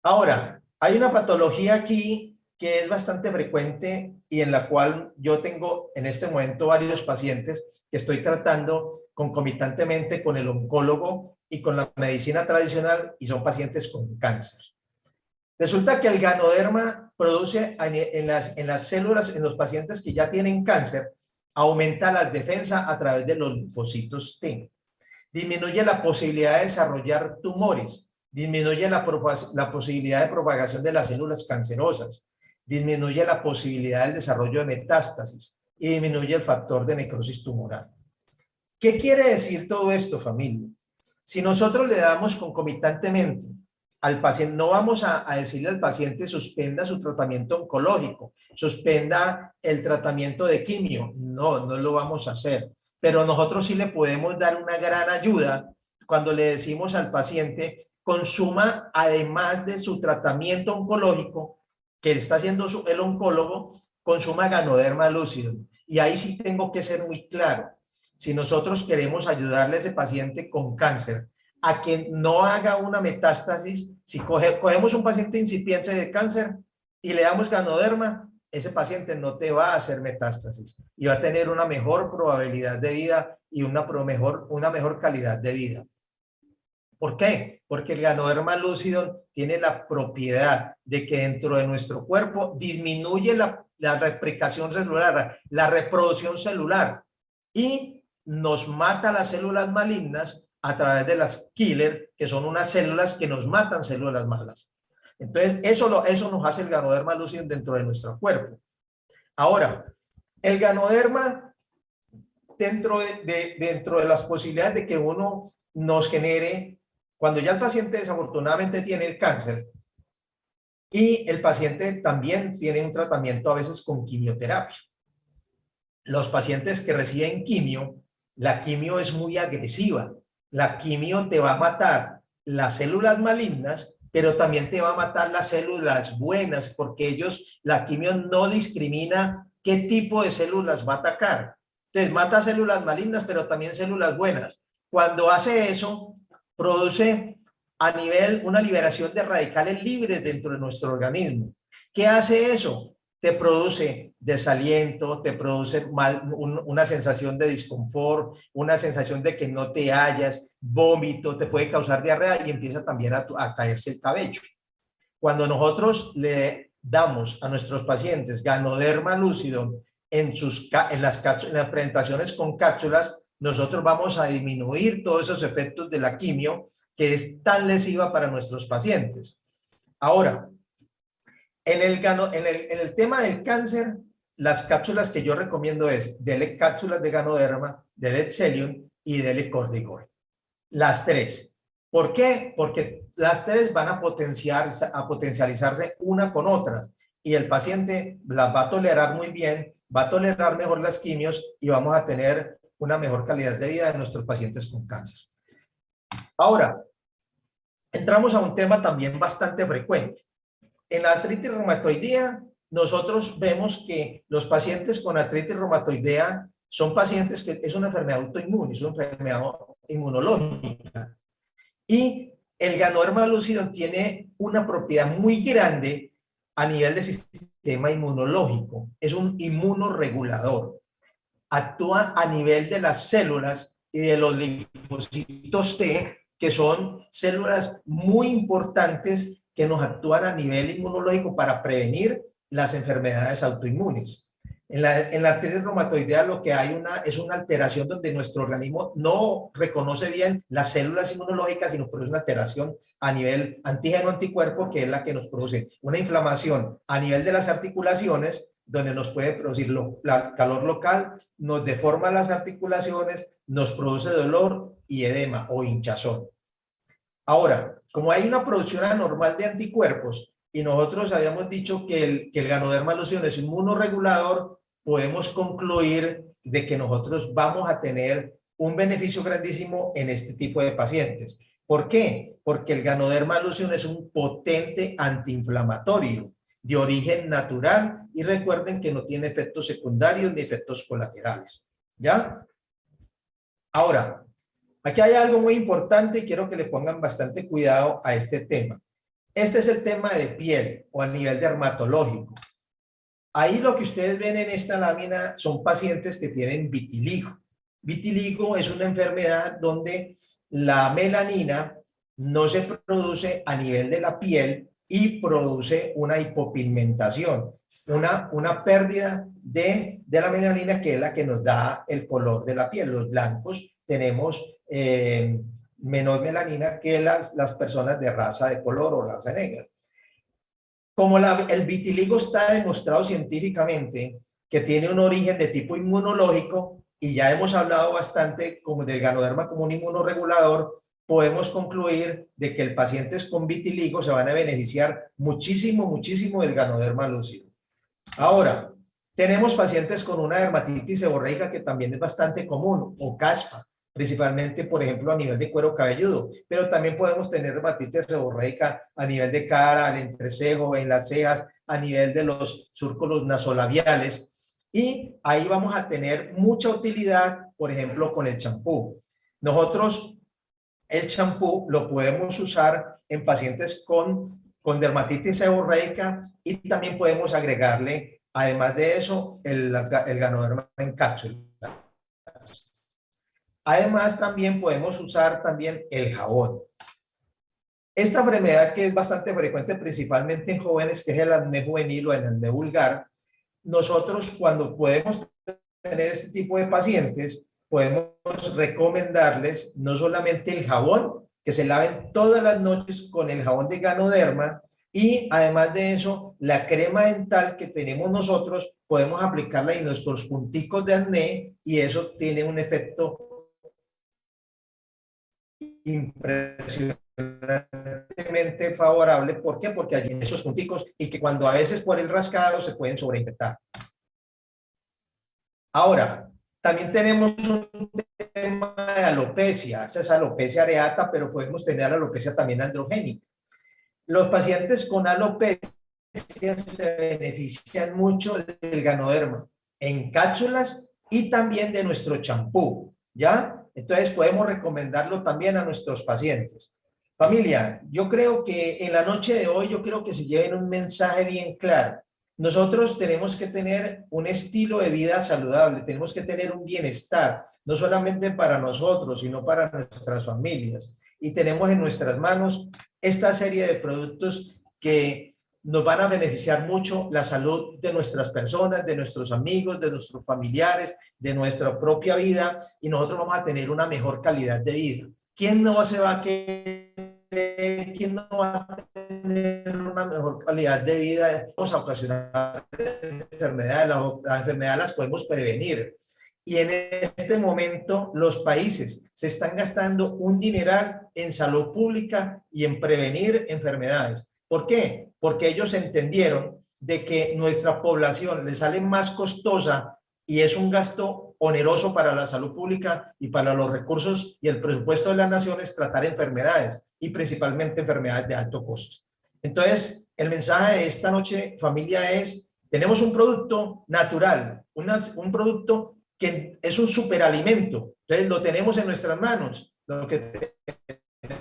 Ahora, hay una patología aquí que es bastante frecuente y en la cual yo tengo en este momento varios pacientes que estoy tratando concomitantemente con el oncólogo y con la medicina tradicional, y son pacientes con cáncer. Resulta que el Ganoderma produce en las células, en los pacientes que ya tienen cáncer, aumenta las defensas a través de los linfocitos T. Disminuye la posibilidad de desarrollar tumores, disminuye la posibilidad de propagación de las células cancerosas, disminuye la posibilidad del desarrollo de metástasis y disminuye el factor de necrosis tumoral. ¿Qué quiere decir todo esto, familia? Si nosotros le damos concomitantemente al paciente, no vamos a decirle al paciente suspenda su tratamiento oncológico, suspenda el tratamiento de quimio, no lo vamos a hacer. Pero nosotros sí le podemos dar una gran ayuda cuando le decimos al paciente, consuma, además de su tratamiento oncológico que está haciendo el oncólogo, consuma Ganoderma lucidum. Y ahí sí tengo que ser muy claro. Si nosotros queremos ayudarle a ese paciente con cáncer a que no haga una metástasis, si cogemos un paciente incipiente de cáncer y le damos Ganoderma, ese paciente no te va a hacer metástasis y va a tener una mejor probabilidad de vida y una mejor calidad de vida. ¿Por qué? Porque el Ganoderma lucidum tiene la propiedad de que dentro de nuestro cuerpo disminuye la replicación celular, la reproducción celular, y nos mata las células malignas a través de las killer, que son unas células que nos matan células malas. Entonces, eso nos hace el Ganoderma lucidum dentro de nuestro cuerpo. Ahora, el Ganoderma, dentro de las posibilidades de que uno nos genere, cuando ya el paciente desafortunadamente tiene el cáncer y el paciente también tiene un tratamiento a veces con quimioterapia. Los pacientes que reciben quimio, la quimio es muy agresiva. La quimio te va a matar las células malignas, pero también te va a matar las células buenas, porque la quimio no discrimina qué tipo de células va a atacar. Entonces mata células malignas, pero también células buenas. Cuando hace eso, produce a nivel una liberación de radicales libres dentro de nuestro organismo. ¿Qué hace eso? Te produce desaliento, te produce una sensación de disconfort, una sensación de que no te hallas, vómito, te puede causar diarrea y empieza también a caerse el cabello. Cuando nosotros le damos a nuestros pacientes Ganoderma lucidum en las presentaciones con cápsulas, nosotros vamos a disminuir todos esos efectos de la quimio que es tan lesiva para nuestros pacientes. Ahora, en el tema del cáncer, las cápsulas que yo recomiendo es dele cápsulas de Ganoderma, dele Excellium y dele Cordigol. Las tres. ¿Por qué? Porque las tres van a potencializarse una con otra y el paciente las va a tolerar muy bien, va a tolerar mejor las quimios y vamos a tener una mejor calidad de vida de nuestros pacientes con cáncer. Ahora, entramos a un tema también bastante frecuente. En la artritis reumatoidea, nosotros vemos que los pacientes con artritis reumatoidea son pacientes que es una enfermedad autoinmune, es una enfermedad inmunológica. Y el Ganoderma lucidum tiene una propiedad muy grande a nivel del sistema inmunológico. Es un inmunoregulador. Actúa a nivel de las células y de los linfocitos T, que son células muy importantes que nos actúan a nivel inmunológico para prevenir las enfermedades autoinmunes. En la artritis reumatoidea lo que hay es una alteración donde nuestro organismo no reconoce bien las células inmunológicas y nos produce una alteración a nivel antígeno-anticuerpo, que es la que nos produce una inflamación a nivel de las articulaciones, donde nos puede producir calor local, nos deforma las articulaciones, nos produce dolor y edema o hinchazón. Ahora, como hay una producción anormal de anticuerpos y nosotros habíamos dicho que el Ganoderma lucidum es inmunoregulador, podemos concluir de que nosotros vamos a tener un beneficio grandísimo en este tipo de pacientes. ¿Por qué? Porque el Ganoderma lucidum es un potente antiinflamatorio de origen natural y recuerden que no tiene efectos secundarios ni efectos colaterales. ¿Ya? Ahora, aquí hay algo muy importante y quiero que le pongan bastante cuidado a este tema. Este es el tema de piel o a nivel dermatológico. Ahí lo que ustedes ven en esta lámina son pacientes que tienen vitiligo. Vitiligo es una enfermedad donde la melanina no se produce a nivel de la piel y produce una hipopigmentación, una pérdida de la melanina, que es la que nos da el color de la piel. Los blancos tenemos menor melanina que las personas de raza de color o raza negra. Como el vitiligo está demostrado científicamente que tiene un origen de tipo inmunológico y ya hemos hablado bastante como del Ganoderma como un inmunoregulador, podemos concluir de que los pacientes con vitiligo se van a beneficiar muchísimo, muchísimo del Ganoderma lucidum. Ahora, tenemos pacientes con una dermatitis seborreica que también es bastante común, o caspa, principalmente, por ejemplo, a nivel de cuero cabelludo, pero también podemos tener dermatitis seborreica a nivel de cara, al entrecejo, en las cejas, a nivel de los surcos nasolabiales, y ahí vamos a tener mucha utilidad, por ejemplo, con el champú. Nosotros el champú lo podemos usar en pacientes con dermatitis seborreica y también podemos agregarle Además de eso, el ganoderma en cápsulas. Además, también podemos usar también el jabón. Esta enfermedad que es bastante frecuente principalmente en jóvenes, que es el acné juvenil o el acné vulgar, nosotros cuando podemos tener este tipo de pacientes, podemos recomendarles no solamente el jabón, que se laven todas las noches con el jabón de Ganoderma, y además de eso, la crema dental que tenemos nosotros, podemos aplicarla en nuestros punticos de acné y eso tiene un efecto impresionantemente favorable. ¿Por qué? Porque hay esos punticos y que cuando a veces por el rascado se pueden sobreinfectar. Ahora, también tenemos un tema de alopecia, esa es alopecia areata, pero podemos tener alopecia también androgénica. Los pacientes con alopecia se benefician mucho del Ganoderma en cápsulas y también de nuestro champú, ¿ya? Entonces podemos recomendarlo también a nuestros pacientes. Familia, yo creo que en la noche de hoy, yo creo que se lleven un mensaje bien claro. Nosotros tenemos que tener un estilo de vida saludable, tenemos que tener un bienestar, no solamente para nosotros, sino para nuestras familias. Y tenemos en nuestras manos esta serie de productos que nos van a beneficiar mucho la salud de nuestras personas, de nuestros amigos, de nuestros familiares, de nuestra propia vida, y nosotros vamos a tener una mejor calidad de vida. ¿Quién no se va a querer? ¿Quién no va a tener una mejor calidad de vida? Vamos a ocasionar enfermedades, las enfermedades las podemos prevenir. Y en este momento los países se están gastando un dineral en salud pública y en prevenir enfermedades. ¿Por qué? Porque ellos entendieron de que nuestra población le sale más costosa y es un gasto oneroso para la salud pública y para los recursos y el presupuesto de las naciones tratar enfermedades y principalmente enfermedades de alto costo. Entonces, el mensaje de esta noche, familia, es: tenemos un producto natural, un producto que es un superalimento. Entonces, lo tenemos en nuestras manos. Lo que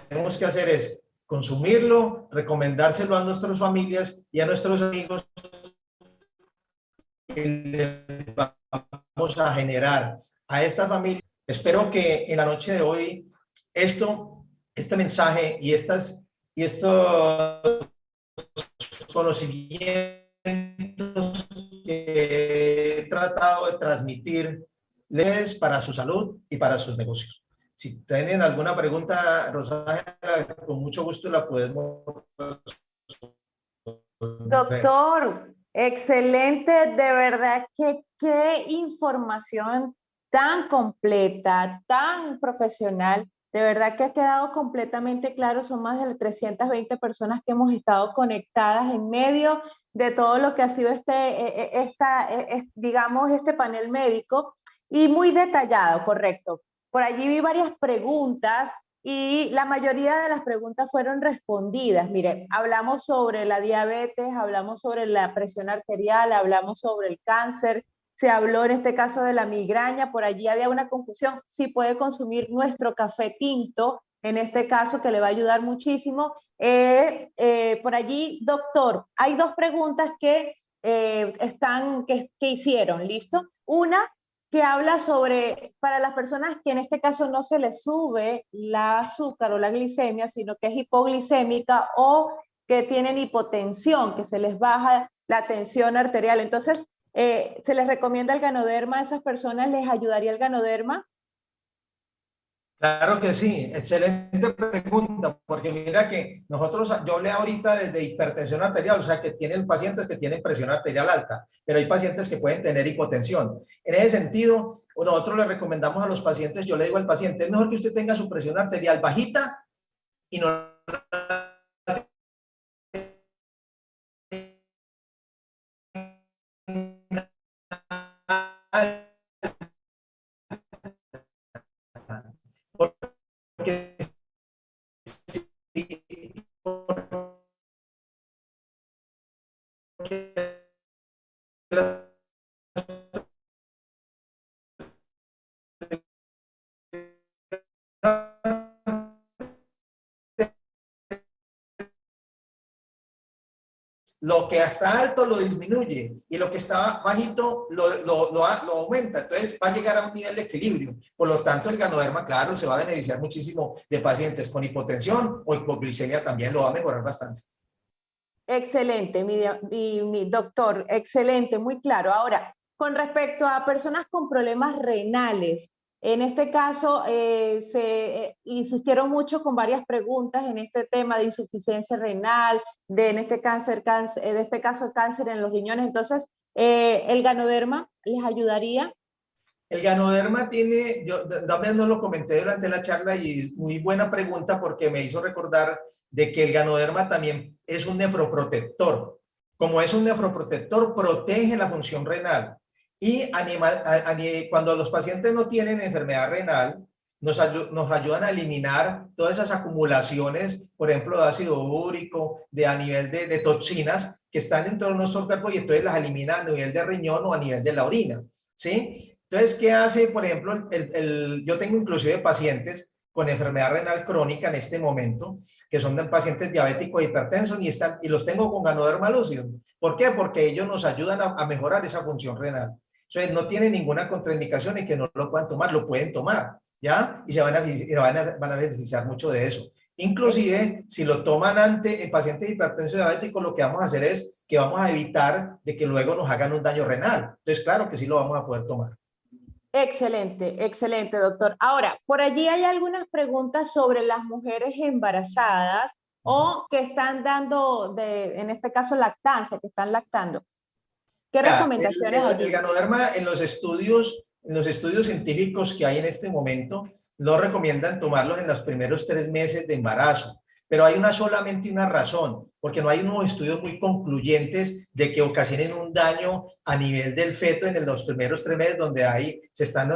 tenemos que hacer es consumirlo, recomendárselo a nuestras familias y a nuestros amigos. Vamos a generar a esta familia. Espero que en la noche de hoy este mensaje y estos conocimientos que he tratado de transmitirles para su salud y para sus negocios. Si tienen alguna pregunta, Rosángela, con mucho gusto la podemos ver. Doctor, excelente, de verdad que qué información tan completa, tan profesional. De verdad que ha quedado completamente claro, son más de 320 personas que hemos estado conectadas en medio de todo lo que ha sido digamos, este panel médico y muy detallado, correcto. Por allí vi varias preguntas y la mayoría de las preguntas fueron respondidas. Mire, hablamos sobre la diabetes, hablamos sobre la presión arterial, hablamos sobre el cáncer, se habló en este caso de la migraña, por allí había una confusión, si puede consumir nuestro café tinto, en este caso que le va a ayudar muchísimo. Por allí, doctor, hay dos preguntas que hicieron, ¿listo? Una que habla sobre, para las personas que en este caso no se les sube la azúcar o la glicemia, sino que es hipoglicémica o que tienen hipotensión, que se les baja la tensión arterial. Entonces, se les recomienda el Ganoderma a esas personas, ¿les ayudaría el Ganoderma? Claro que sí, excelente pregunta, porque mira que nosotros, yo hablé ahorita desde hipertensión arterial, o sea que tienen pacientes que tienen presión arterial alta, pero hay pacientes que pueden tener hipotensión. En ese sentido, nosotros le recomendamos a los pacientes, yo le digo al paciente, es mejor que usted tenga su presión arterial bajita y no porque lo que está alto lo disminuye y lo que está bajito lo aumenta. Entonces va a llegar a un nivel de equilibrio. Por lo tanto, el Ganoderma, claro, se va a beneficiar muchísimo de pacientes con hipotensión o hipoglicemia, también lo va a mejorar bastante. Excelente, mi doctor, excelente, muy claro. Ahora, con respecto a personas con problemas renales, en este caso se insistieron mucho con varias preguntas en este tema de insuficiencia renal, de en este de este caso cáncer en los riñones. Entonces, ¿el Ganoderma les ayudaría? El Ganoderma tiene, yo también no lo comenté durante la charla y es muy buena pregunta porque me hizo recordar de que el Ganoderma también es un nefroprotector. Como es un nefroprotector, protege la función renal. Y cuando los pacientes no tienen enfermedad renal, nos ayudan a eliminar todas esas acumulaciones, por ejemplo, de ácido úrico, a nivel de toxinas que están dentro de nuestro cuerpo y entonces las eliminan a nivel de riñón o a nivel de la orina, ¿sí? Entonces, ¿qué hace, por ejemplo, yo tengo inclusive pacientes con enfermedad renal crónica en este momento, que son pacientes diabéticos e hipertensos y los tengo con Ganoderma lúcido. ¿Por qué? Porque ellos nos ayudan a mejorar esa función renal. Entonces, no tiene ninguna contraindicación en que no lo puedan tomar, lo pueden tomar, ¿ya? Y van a beneficiar mucho de eso. Inclusive, si lo toman antes en pacientes hipertensos diabéticos, lo que vamos a hacer es que vamos a evitar de que luego nos hagan un daño renal. Entonces, claro que sí lo vamos a poder tomar. Excelente, excelente, doctor. Ahora, por allí hay algunas preguntas sobre las mujeres embarazadas o que están dando, en este caso, lactancia, que están lactando. ¿Qué Ya, recomendaciones el allí? Ganoderma en los estudios científicos que hay en este momento, no recomiendan tomarlos en los primeros 3 meses de embarazo, pero hay solamente una razón, porque no hay unos estudios muy concluyentes de que ocasionen un daño a nivel del feto en los primeros 3 meses, donde se están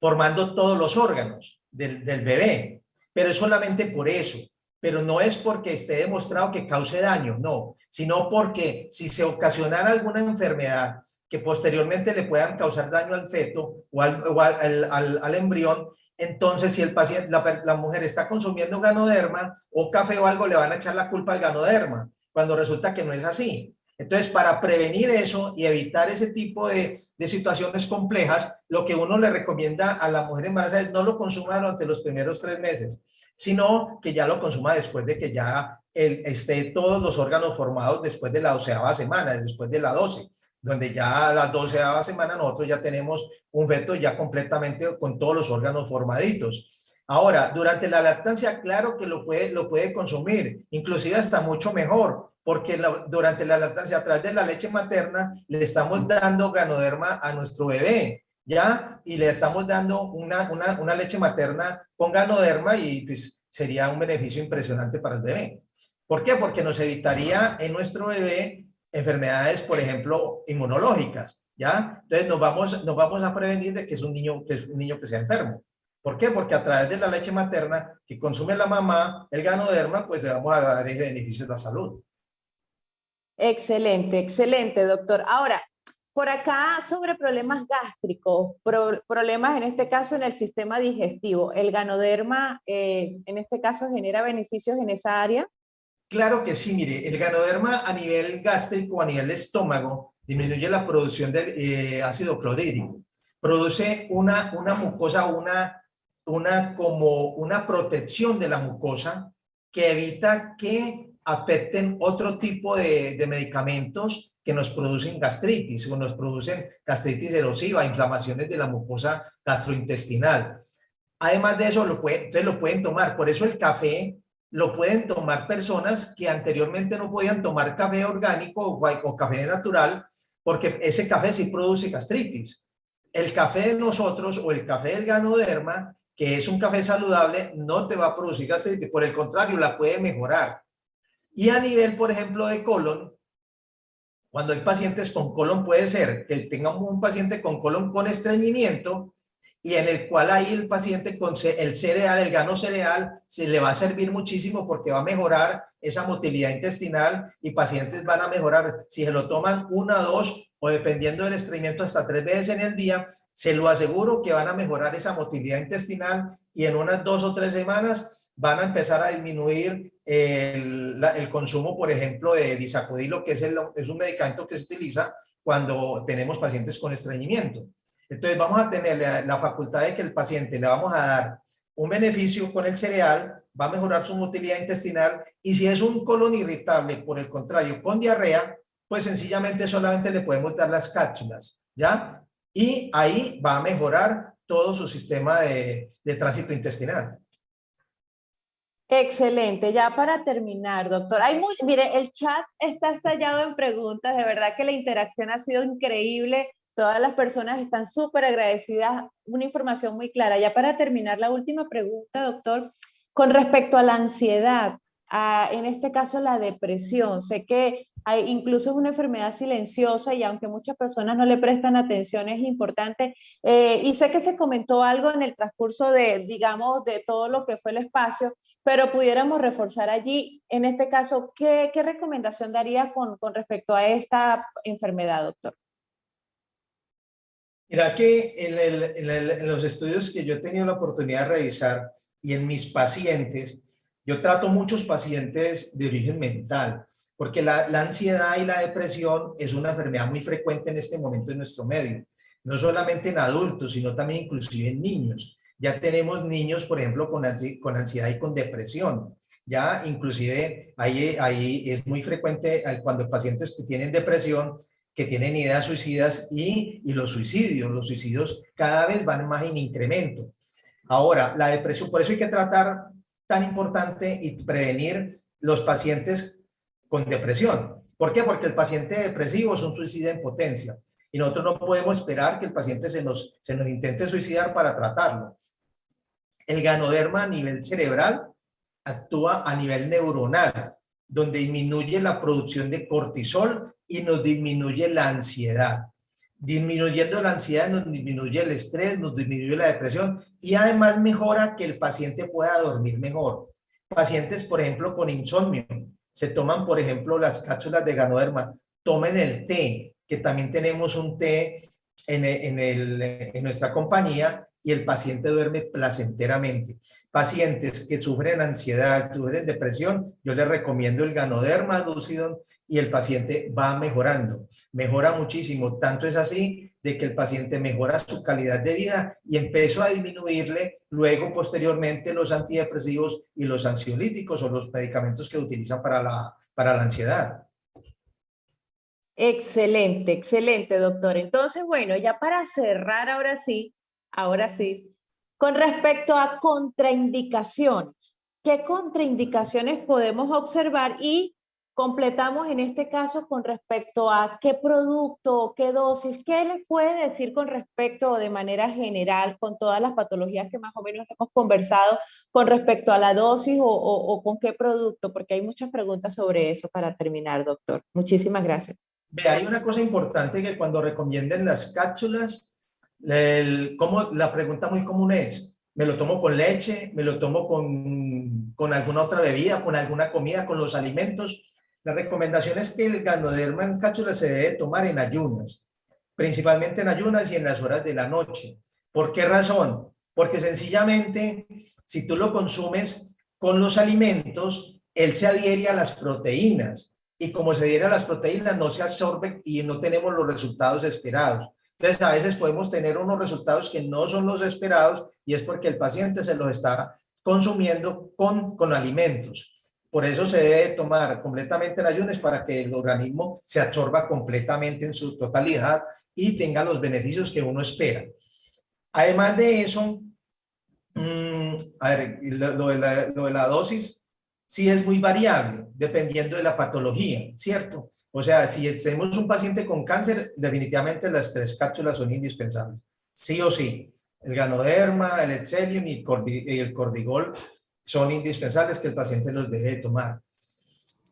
formando todos los órganos del bebé, pero es solamente por eso. Pero no es porque esté demostrado que cause daño, no, sino porque si se ocasionara alguna enfermedad que posteriormente le puedan causar daño al feto o al embrión, entonces si el paciente, la mujer está consumiendo Ganoderma o café o algo, le van a echar la culpa al Ganoderma, cuando resulta que no es así. Entonces, para prevenir eso y evitar ese tipo de situaciones complejas, lo que uno le recomienda a la mujer embarazada es no lo consuma durante los primeros 3 meses, sino que ya lo consuma después de que ya esté todos los órganos formados después de la 12ª semana, después de la 12, donde ya a la 12ª semana nosotros ya tenemos un feto ya completamente con todos los órganos formaditos. Ahora, durante la lactancia, claro que lo puede consumir, inclusive hasta mucho mejor, porque durante la lactancia, a través de la leche materna, le estamos dando Ganoderma a nuestro bebé, ¿ya? Y le estamos dando una leche materna con Ganoderma y pues sería un beneficio impresionante para el bebé. ¿Por qué? Porque nos evitaría en nuestro bebé enfermedades, por ejemplo, inmunológicas, ¿ya? Entonces nos vamos a prevenir de que es un niño que sea enfermo. ¿Por qué? Porque a través de la leche materna que consume la mamá, el Ganoderma, pues le vamos a dar ese beneficio de la salud. Excelente, excelente, doctor. Ahora, por acá sobre problemas gástricos, problemas en este caso en el sistema digestivo, ¿el Ganoderma en este caso genera beneficios en esa área? Claro que sí, mire, el Ganoderma a nivel gástrico, a nivel estómago, disminuye la producción de ácido clorhídrico. Produce una mucosa, como una protección de la mucosa que evita que afecten otro tipo de medicamentos que nos producen gastritis o nos producen gastritis erosiva, inflamaciones de la mucosa gastrointestinal. Además de eso, entonces lo pueden tomar. Por eso el café lo pueden tomar personas que anteriormente no podían tomar café orgánico o café natural, porque ese café sí produce gastritis. El café de nosotros o el café del Ganoderma, que es un café saludable, no te va a producir gastritis, por el contrario, la puede mejorar. Y a nivel, por ejemplo, de colon, cuando hay pacientes con colon, puede ser que tengamos un paciente con colon con estreñimiento y en el cual ahí el paciente con el cereal, el gano cereal, se le va a servir muchísimo porque va a mejorar esa motilidad intestinal y pacientes van a mejorar, si se lo toman 1, 2 o dependiendo del estreñimiento hasta 3 veces en el día, se lo aseguro que van a mejorar esa motilidad intestinal y en unas 2 o 3 semanas van a empezar a disminuir el consumo, por ejemplo, de bisacodilo, que es un medicamento que se utiliza cuando tenemos pacientes con estreñimiento. Entonces vamos a tener la facultad de que el paciente le vamos a dar un beneficio con el cereal, va a mejorar su motilidad intestinal, y si es un colon irritable, por el contrario, con diarrea, pues sencillamente solamente le podemos dar las cápsulas, ¿ya? Y ahí va a mejorar todo su sistema de tránsito intestinal. Excelente. Ya para terminar, doctor, mire, el chat está estallado en preguntas. De verdad que la interacción ha sido increíble. Todas las personas están súper agradecidas. Una información muy clara. Ya para terminar, la última pregunta, doctor, con respecto a la ansiedad, en este caso la depresión. Sé que incluso es una enfermedad silenciosa y aunque muchas personas no le prestan atención, es importante. Y sé que se comentó algo en el transcurso de, digamos, de todo lo que fue el espacio, pero pudiéramos reforzar allí, en este caso, ¿qué recomendación daría con respecto a esta enfermedad, doctor? Mira que en los estudios que yo he tenido la oportunidad de revisar y en mis pacientes, yo trato muchos pacientes de origen mental, porque la ansiedad y la depresión es una enfermedad muy frecuente en este momento en nuestro medio, no solamente en adultos, sino también inclusive en niños. Ya tenemos niños, por ejemplo, con ansiedad y con depresión. Ya inclusive ahí es muy frecuente cuando pacientes que tienen depresión, que tienen ideas suicidas y los suicidios cada vez van más en incremento. Ahora, la depresión, por eso hay que tratar tan importante y prevenir los pacientes con depresión. ¿Por qué? Porque el paciente depresivo es un suicida en potencia y nosotros no podemos esperar que el paciente se nos intente suicidar para tratarlo. El ganoderma a nivel cerebral actúa a nivel neuronal, donde disminuye la producción de cortisol y nos disminuye la ansiedad. Disminuyendo la ansiedad nos disminuye el estrés, nos disminuye la depresión y además mejora que el paciente pueda dormir mejor. Pacientes, por ejemplo, con insomnio, se toman, por ejemplo, las cápsulas de ganoderma, tomen el té, que también tenemos un té en nuestra compañía, y el paciente duerme placenteramente. Pacientes que sufren ansiedad, sufren depresión, yo les recomiendo el Ganoderma Lucidum y el paciente va mejorando, mejora muchísimo. Tanto es así de que el paciente mejora su calidad de vida y empezó a disminuirle luego posteriormente los antidepresivos y los ansiolíticos o los medicamentos que utilizan para la ansiedad. Excelente, excelente, doctor. Entonces, bueno, ya para cerrar ahora sí, con respecto a contraindicaciones, ¿qué contraindicaciones podemos observar? Y completamos en este caso con respecto a qué producto, qué dosis, ¿qué les puede decir con respecto de manera general con todas las patologías que más o menos hemos conversado con respecto a la dosis o con qué producto? Porque hay muchas preguntas sobre eso para terminar, doctor. Muchísimas gracias. Ve, hay una cosa importante que cuando recomienden las cápsulas, la pregunta muy común es, ¿me lo tomo con leche? ¿Me lo tomo con alguna otra bebida? ¿Con alguna comida? ¿Con los alimentos? La recomendación es que el Ganoderma en cápsulas se debe tomar en ayunas, principalmente en ayunas y en las horas de la noche. ¿Por qué razón? Porque sencillamente, si tú lo consumes con los alimentos, él se adhiere a las proteínas y como se adhiere a las proteínas no se absorbe y no tenemos los resultados esperados. Entonces, a veces podemos tener unos resultados que no son los esperados y es porque el paciente se los está consumiendo con alimentos. Por eso se debe tomar completamente en ayunas para que el organismo se absorba completamente en su totalidad y tenga los beneficios que uno espera. Además de eso, a ver, lo de la dosis sí es muy variable, dependiendo de la patología, ¿cierto? O sea, si tenemos un paciente con cáncer, definitivamente las 3 cápsulas son indispensables, sí o sí. El Ganoderma, el Excellium y el Cordigol son indispensables que el paciente los debe tomar.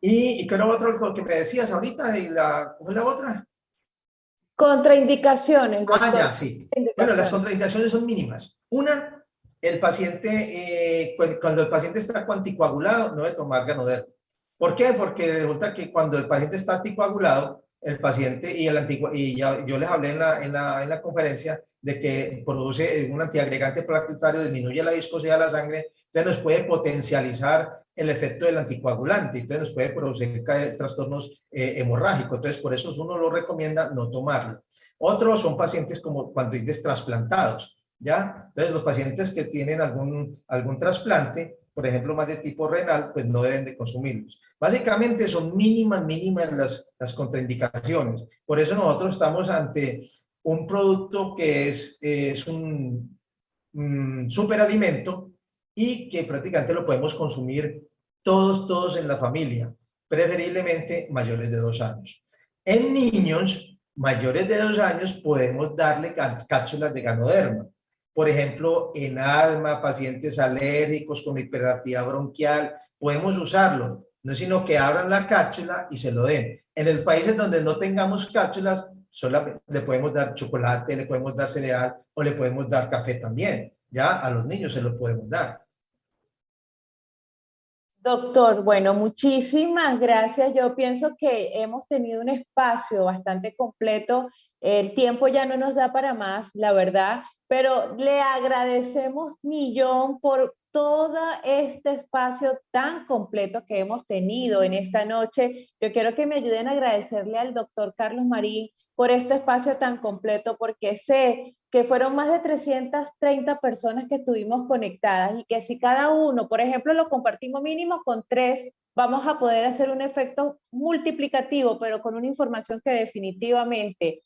¿Y qué era otro que me decías ahorita? ¿Cuál es la otra? Contraindicaciones, doctor. Ya, sí. Bueno, las contraindicaciones son mínimas. Una, el paciente, cuando el paciente está anticoagulado, no debe tomar Ganoderma. ¿Por qué? Porque resulta que cuando el paciente está anticoagulado, el paciente yo les hablé en la conferencia de que produce un antiagregante plaquetario, disminuye la viscosidad de la sangre, entonces Entonces nos puede potencializar el efecto del anticoagulante, entonces nos puede producir trastornos hemorrágicos, entonces por eso uno lo recomienda no tomarlo. Otros son pacientes como cuando dices trasplantados, ¿ya? Entonces los pacientes que tienen algún trasplante, por ejemplo, más de tipo renal, pues no deben de consumirlos. Básicamente son mínimas las contraindicaciones. Por eso nosotros estamos ante un producto que es un superalimento y que prácticamente lo podemos consumir todos en la familia, preferiblemente mayores de 2 años. En niños mayores de 2 años podemos darle cápsulas de Ganoderma. Por ejemplo, en asma, pacientes alérgicos con hiperactividad bronquial, podemos usarlo. No es sino que abran la cápsula y se lo den. En el país en donde no tengamos cápsulas, solamente le podemos dar chocolate, le podemos dar cereal o le podemos dar café también. Ya a los niños se lo podemos dar. Doctor, bueno, muchísimas gracias. Yo pienso que hemos tenido un espacio bastante completo. El tiempo ya no nos da para más, la verdad, pero le agradecemos millón por todo este espacio tan completo que hemos tenido en esta noche. Yo quiero que me ayuden a agradecerle al doctor Carlos Marín por este espacio tan completo, porque sé que fueron más de 330 personas que estuvimos conectadas y que si cada uno, por ejemplo, lo compartimos mínimo con 3, vamos a poder hacer un efecto multiplicativo, pero con una información que definitivamente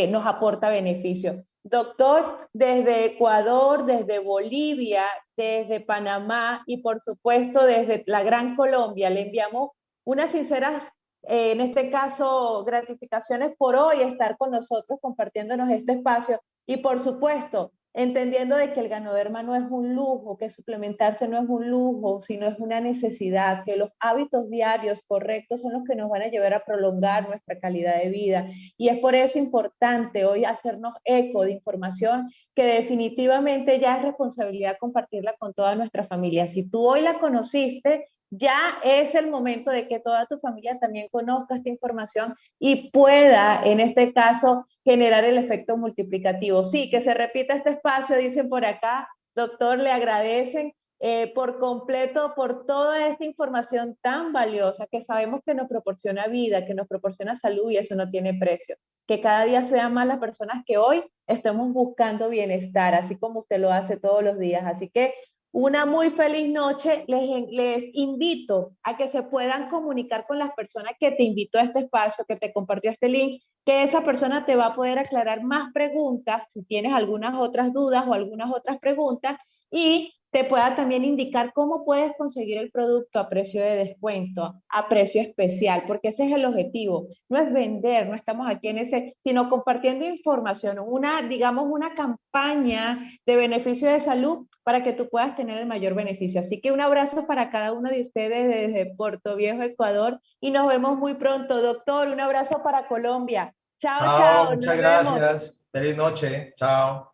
nos aporta beneficio. Doctor, desde Ecuador, desde Bolivia, desde Panamá y por supuesto desde la Gran Colombia, le enviamos unas sinceras en este caso, gratificaciones por hoy estar con nosotros compartiéndonos este espacio y por supuesto, entendiendo de que el Ganoderma no es un lujo, que suplementarse no es un lujo, sino es una necesidad, que los hábitos diarios correctos son los que nos van a llevar a prolongar nuestra calidad de vida. Y es por eso importante hoy hacernos eco de información que definitivamente ya es responsabilidad compartirla con toda nuestra familia. Si tú hoy la conociste, ya es el momento de que toda tu familia también conozca esta información y pueda, en este caso, generar el efecto multiplicativo. Sí, que se repita este espacio, dicen por acá. Doctor, le agradecen por completo por toda esta información tan valiosa que sabemos que nos proporciona vida, que nos proporciona salud y eso no tiene precio. Que cada día sean más las personas que hoy estemos buscando bienestar, así como usted lo hace todos los días. Así que una muy feliz noche. Les invito a que se puedan comunicar con las personas que te invitó a este espacio, que te compartió este link, que esa persona te va a poder aclarar más preguntas, si tienes algunas otras dudas o algunas otras preguntas, y te pueda también indicar cómo puedes conseguir el producto a precio de descuento, a precio especial, porque ese es el objetivo. No es vender, no estamos aquí en ese, sino compartiendo información, digamos, una campaña de beneficio de salud para que tú puedas tener el mayor beneficio. Así que un abrazo para cada uno de ustedes desde Puerto Viejo, Ecuador, y nos vemos muy pronto. Doctor, un abrazo para Colombia. Chao, Chao, chao, muchas nos vemos. gracias. Feliz noche. Chao.